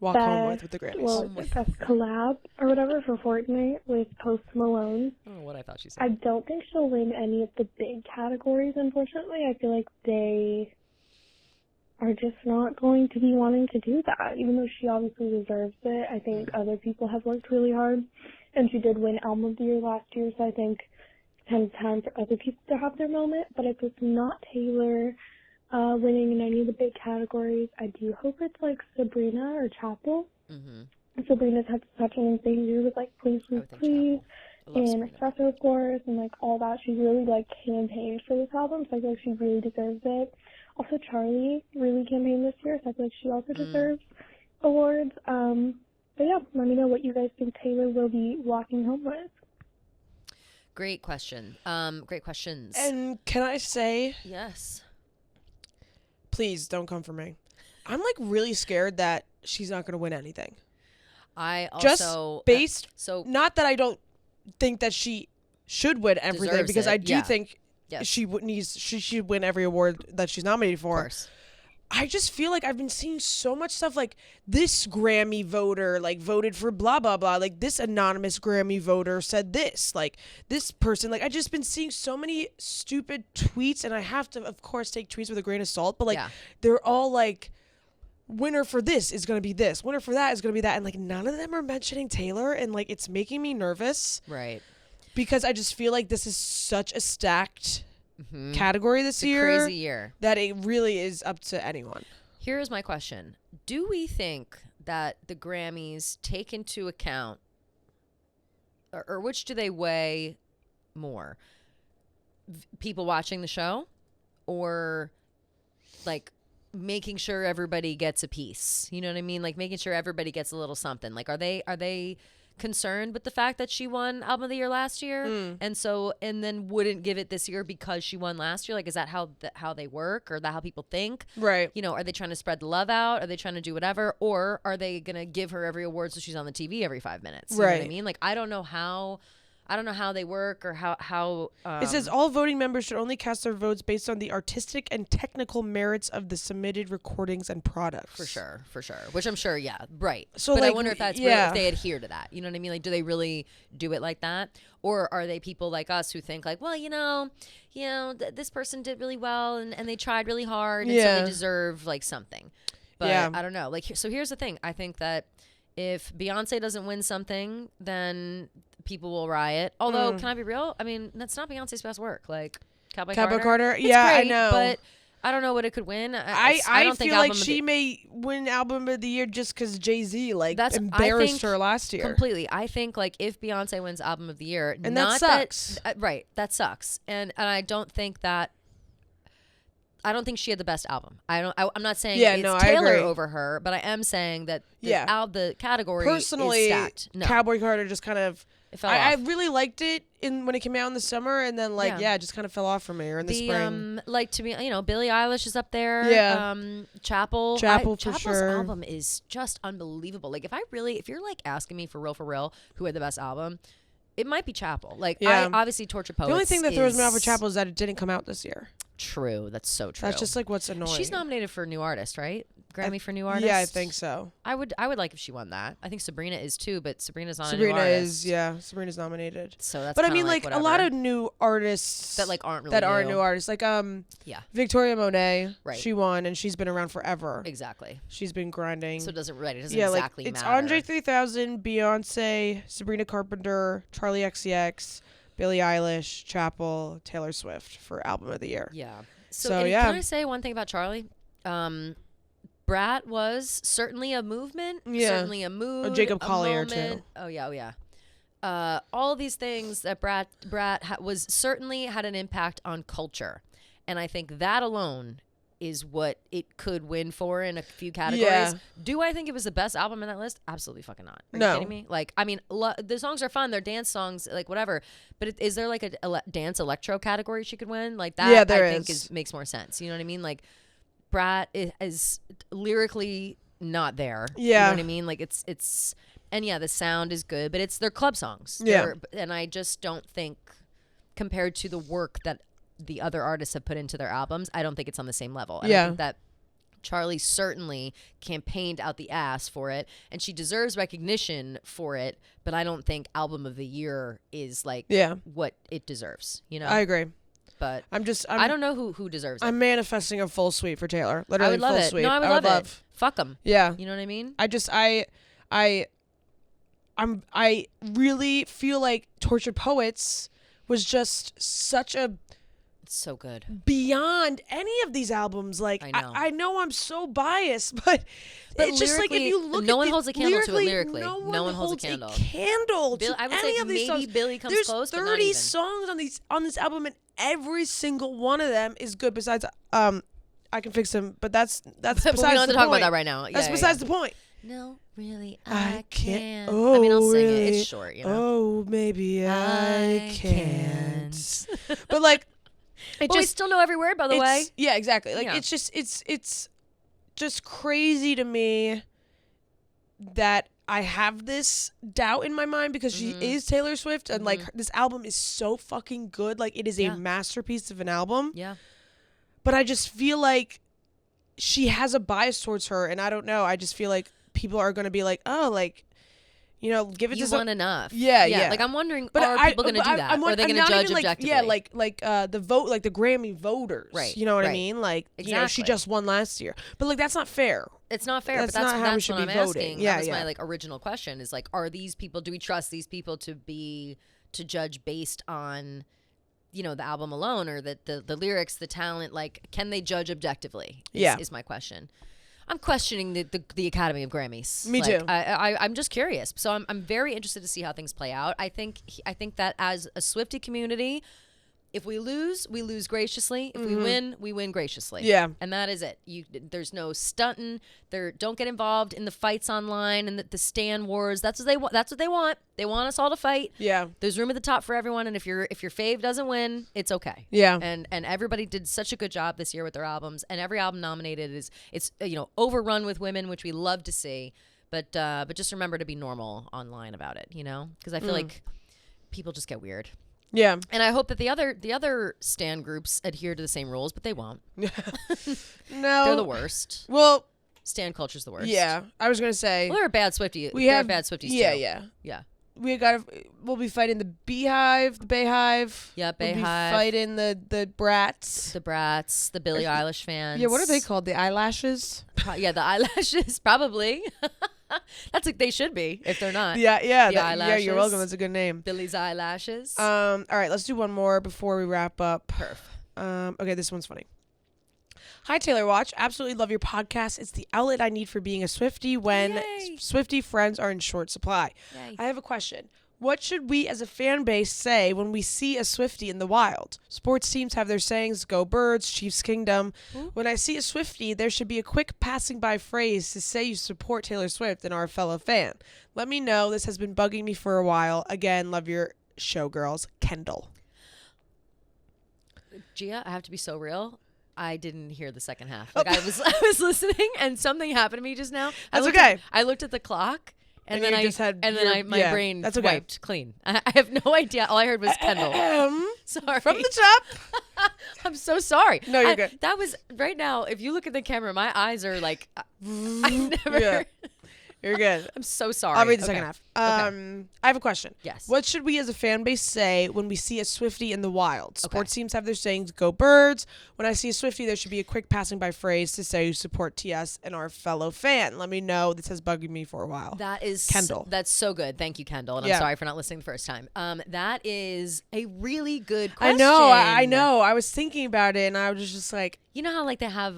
Home with the Grammys. Well, best collab or whatever for Fortnite with Post Malone. I don't know what I thought she said. I don't think she'll win any of the big categories, unfortunately. I feel like they are just not going to be wanting to do that, even though she obviously deserves it. I think other people have worked really hard, and she did win Album of the Year last year, so I think it's kind of time for other people to have their moment. But if it's not Taylor winning in any of the big categories, I do hope it's like Sabrina or Chapel. Mm-hmm. Sabrina's had such an insane year with like Please Please and Espresso, of course, and like all that. She really like campaigned for this album, so I feel like she really deserves it. Also, Charlie really campaigned this year, so I feel like she also deserves awards. But yeah, let me know what you guys think Taylor will be walking home with. Great question. Great questions. And can I say? Yes. Please don't come for me. I'm like really scared that she's not going to win anything. I also just based not that I don't think that she should win everything, because I do think she should win every award that she's nominated for. Of course. I just feel like I've been seeing so much stuff like this Grammy voter like voted for blah blah blah, like this anonymous Grammy voter said this, like this person, like I just been seeing so many stupid tweets, and I have to of course take tweets with a grain of salt, but like they're all like winner for this is going to be this, winner for that is going to be that, and like none of them are mentioning Taylor, and like it's making me nervous. Right. Because I just feel like this is such a stacked category this year. Crazy year. That it really is up to anyone. Here's my question. Do we think that the Grammys take into account, or which do they weigh more? People watching the show, or like making sure everybody gets a piece? You know what I mean? Like making sure everybody gets a little something. Like are they concerned with the fact that she won Album of the Year last year, and then wouldn't give it this year because she won last year? Like, is that how they work, or that how people think? Right. You know, are they trying to spread the love out? Are they trying to do whatever, or are they gonna give her every award so she's on the TV every 5 minutes? You know what I mean? Like, I don't know how they work, or how it says all voting members should only cast their votes based on the artistic and technical merits of the submitted recordings and products. For sure. Which I'm sure, right. So, but like, I wonder if that's real, if they adhere to that. You know what I mean? Like, do they really do it like that, or are they people like us who think like, well, this person did really well and they tried really hard, and so they deserve like something. But I don't know. Like, so here's the thing. I think that if Beyonce doesn't win something, then people will riot. Although, can I be real? I mean, that's not Beyonce's best work. Like Cowboy Carter. It's great, I know. But I don't know what it could win. I don't think feel like she may win Album of the Year just because Jay-Z embarrassed her last year. Completely. I think like if Beyonce wins Album of the Year, and that sucks. That sucks. And I don't think that. I don't think she had the best album. I'm not saying it's Taylor over her, but I am saying that the category personally, is stacked. No. Cowboy Carter just kind of It fell I off. really liked it when it came out in the summer, and then it just kind of fell off for me, or in the spring. Like to me, Billie Eilish is up there. Yeah. Chapel for Chapel's sure. album is just unbelievable. Like if you're like asking me for real, who had the best album, it might be Chapel. Like obviously Tortured Poets. The only thing that throws me off with Chapel is that it didn't come out this year. True. That's so true. That's just like what's annoying. She's nominated for New Artist, right? Grammy for New Artist? Yeah, I think so. I would like if she won that. I think Sabrina is too, but Sabrina's not a new artist. Sabrina's nominated. So that's But I mean, like a lot of new artists that like aren't new artists. Like Victoria Monet. Right. She won, and she's been around forever. Exactly. She's been grinding. So it doesn't like, exactly matter. It's Andre 3000, Beyonce, Sabrina Carpenter, Charli XCX, Billie Eilish, Chapel, Taylor Swift for album of the year. Yeah. So can I say one thing about Charli? Brat was certainly a movement, certainly a mood, Jacob Collier moment. too. Oh yeah. All of these things that Brat was certainly had an impact on culture, and I think that alone is what it could win for in a few categories. Yeah. Do I think it was the best album in that list? Absolutely fucking not. Are No. you kidding me? Like, I mean, the songs are fun. They're dance songs, like whatever. But is there like a dance electro category she could win? Like that, yeah, there I think makes more sense. You know what I mean? Like, Brat is lyrically not there. Yeah. You know what I mean? Like it's and the sound is good, but they're club songs. Yeah. And I just don't think compared to the work that the other artists have put into their albums, I don't think it's on the same level. And I think that Charli certainly campaigned out the ass for it, and she deserves recognition for it, but I don't think album of the year is like what it deserves, you know? I agree. But I don't know who deserves it. I'm manifesting a full suite for Taylor. Literally I would love full it. suite. No, I would love it. Fuck them. Yeah. You know what I mean? I really feel like Tortured Poets was just such a It's so good. beyond any of these albums. Like I know I'm so biased, but it's just like if you look no at one the, holds a candle to it lyrically. No one one holds holds a candle. To I would any say of these maybe songs. Billy comes There's close, 30 but not even. songs on this album, and every single one of them is good. Besides, I Can Fix Them, but that's besides But we don't have the to talk point. about that right now. That's besides the point. No, really, I can't. I mean, I'll sing really, it. It's short, you know. Oh, maybe I can't. But like, it But we still know every word, by the way. Yeah, exactly. Like Yeah. it's just crazy to me that I have this doubt in my mind because she is Taylor Swift, and like this album is so fucking good. Like it is a masterpiece of an album. Yeah. But I just feel like she has a bias towards her, and I don't know. I just feel like people are going to be like, oh, like, you know, give it You to some. want enough. Yeah. Like I'm wondering, But are people going to do that? Or are they going to judge objectively? Yeah, like the vote, like the Grammy voters. Right. You know what I right. mean? Like, you know, she Exactly. just won last year. But like, that's not fair. It's not fair, That's but that's not how we what should I'm be voting. asking. Yeah, that was yeah. my like original question is like, are these people, do we trust these people to judge based on, you know, the album alone or the lyrics, the talent? Like, can they judge objectively? Is my question. I'm questioning the Academy of Grammys. Me too. I'm just curious. So I'm very interested to see how things play out. I think that as a Swiftie community, if we lose graciously. If we win graciously. Yeah. And that is it. There's no stunting. Don't get involved in the fights online and the stan wars. That's what they want. They want us all to fight. Yeah. There's room at the top for everyone, and if your fave doesn't win, it's okay. Yeah. And everybody did such a good job this year with their albums, and every album nominated it's overrun with women, which we love to see. But just remember to be normal online about it, you know, because I feel like people just get weird. Yeah. And I hope that the other stan groups adhere to the same rules, but they won't. No. They're the worst. Well, Stan culture's the worst. yeah. I was gonna say Well, they're bad Swiftie. we have bad Swifties Yeah, too. yeah. We'll be fighting the Beehive, the Bayhive. Yeah, We'll be Bayhive. fighting the Brats. The Brats, the Billie Eilish fans. Yeah, what are they called? The Eyelashes? Yeah, the eyelashes, probably. That's like they should be if they're not. Yeah, The yeah, eyelashes. you're welcome. That's a good name. Billy's eyelashes. All right, let's do one more before we wrap up. Perf. Okay, this one's funny. Hi, Taylor Watch. Absolutely love your podcast. It's the outlet I need for being a Swiftie when Yay. Swiftie friends are in short supply. Yay. I have a question. What should we as a fan base say when we see a Swiftie in the wild? Sports teams have their sayings, go Birds, Chiefs Kingdom. When I see a Swiftie, there should be a quick passing by phrase to say you support Taylor Swift and are a fellow fan. Let me know. This has been bugging me for a while. Again, love your show, girls. Kendall. Gia, I have to be so real. I didn't hear the second half. Like I was listening and something happened to me just now. That's okay. I looked at the clock. And then my brain that's okay. wiped clean. I have no idea. All I heard was Kendall. Sorry. From the top. I'm so sorry. No, you're good. That was right now. If you look at the camera, my eyes are like, I never. Yeah. You're good. I'm so sorry. I'll read the second half. I have a question. Yes. What should we as a fan base say when we see a Swiftie in the wild? Sports teams have their sayings, go Birds. When I see a Swiftie, there should be a quick passing by phrase to say you support TS and our fellow fan. Let me know. This has bugged me for a while. That is Kendall. That's so good. Thank you, Kendall. And I'm sorry for not listening the first time. That is a really good question. I know. I was thinking about it and I was just like, you know how like they have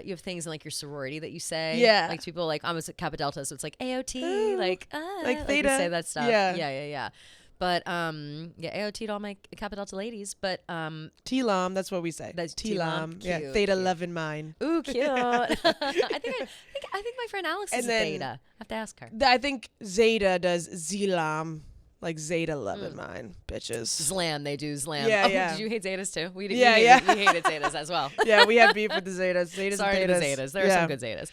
you have things in like your sorority that you say? Yeah. Like people like I was at Kappa Delta, so it's like AOT, like Theta. Like say that stuff. Yeah. But AOT to all my Kappa Delta ladies. But T-Lom, that's what we say. That's T-Lom. Yeah. Cute, Theta love in mine. Ooh, cute. I think my friend Alex is a Theta. I have to ask her. I think Zeta does Z-Lam. Like Zeta love in mine, bitches. Zlam, they do Zlam. Yeah. Did you hate Zetas too? We hated Zetas as well. Yeah, we had beef with the Zetas. Sorry to the Zetas. There are some good Zetas.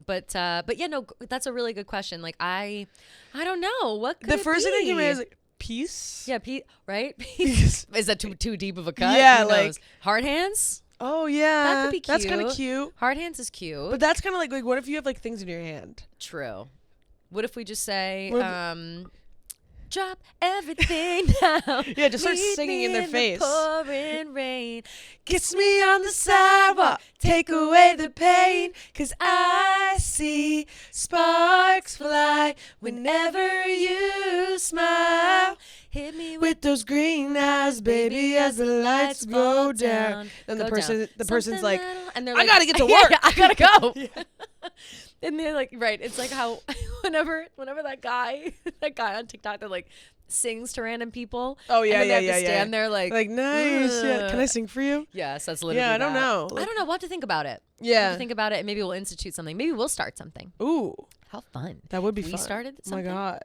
But yeah, no, that's a really good question. Like I don't know what could the first thing that came in is like peace. Yeah, right? Peace. Is that too deep of a cut? Yeah, like hard hands. Oh yeah, that could be cute. That's kind of cute. Hard hands is cute. But that's kind of like what if you have like things in your hand? True. What if we just say drop everything now. Yeah, just start singing in their face. The pouring rain. Kiss me on the sidewalk, take away the pain, 'cause I see sparks fly whenever you smile. Hit me with those green eyes, baby, as the lights go down. Then the person's like, and they're I like, gotta get to work. Yeah, I gotta go. And they're like, right. It's like how whenever that guy on TikTok that like sings to random people. Oh yeah, and then yeah, they have to stand there like nice. Yeah. Can I sing for you? Yes, that's literally. Yeah, I don't know. I don't know. We'll have to think about it. Yeah, we'll have to think about it, and maybe we'll institute something. Maybe we'll start something. Ooh, how fun! That would be we fun. Started something. Oh my god.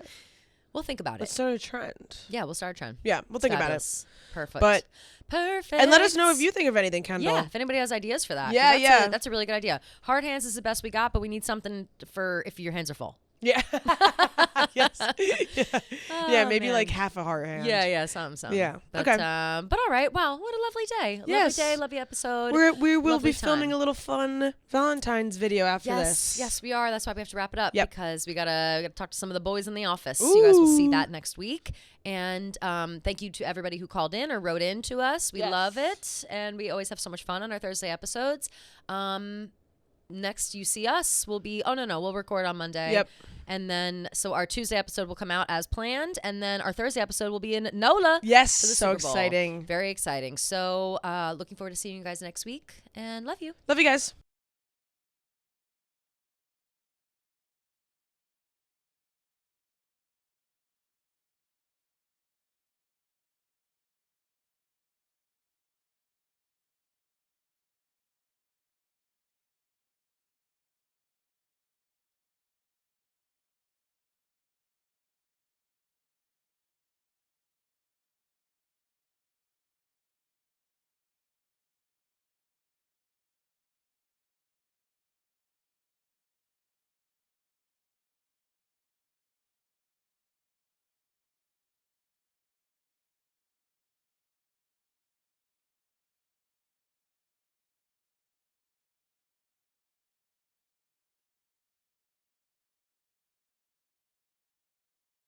We'll think about Let's it. start a trend. Yeah, we'll start a trend. Yeah, we'll think about it. Perfect. Perfect. And let us know if you think of anything, Kendall. Yeah, if anybody has ideas for that. Yeah, that's a really good idea. Hard hands is the best we got, but we need something for if your hands are full. Yeah. Yes. Yeah, maybe man. like half a heart hand. Yeah, something. Yeah. But, okay. But all right. Wow, what a lovely day. Yes. Lovely day, lovely episode. We will lovely be filming a little fun Valentine's video after this. Yes, we are. That's why we have to wrap it up because we gotta talk to some of the boys in the office. Ooh. You guys will see that next week. And thank you to everybody who called in or wrote in to us. We love it, and we always have so much fun on our Thursday episodes. Next you see us will be we'll record on Monday. Yep. And then so our Tuesday episode will come out as planned, and then our Thursday episode will be in NOLA. Yes, for the so Super Bowl. exciting. Very exciting. So looking forward to seeing you guys next week, and love you. Love you guys.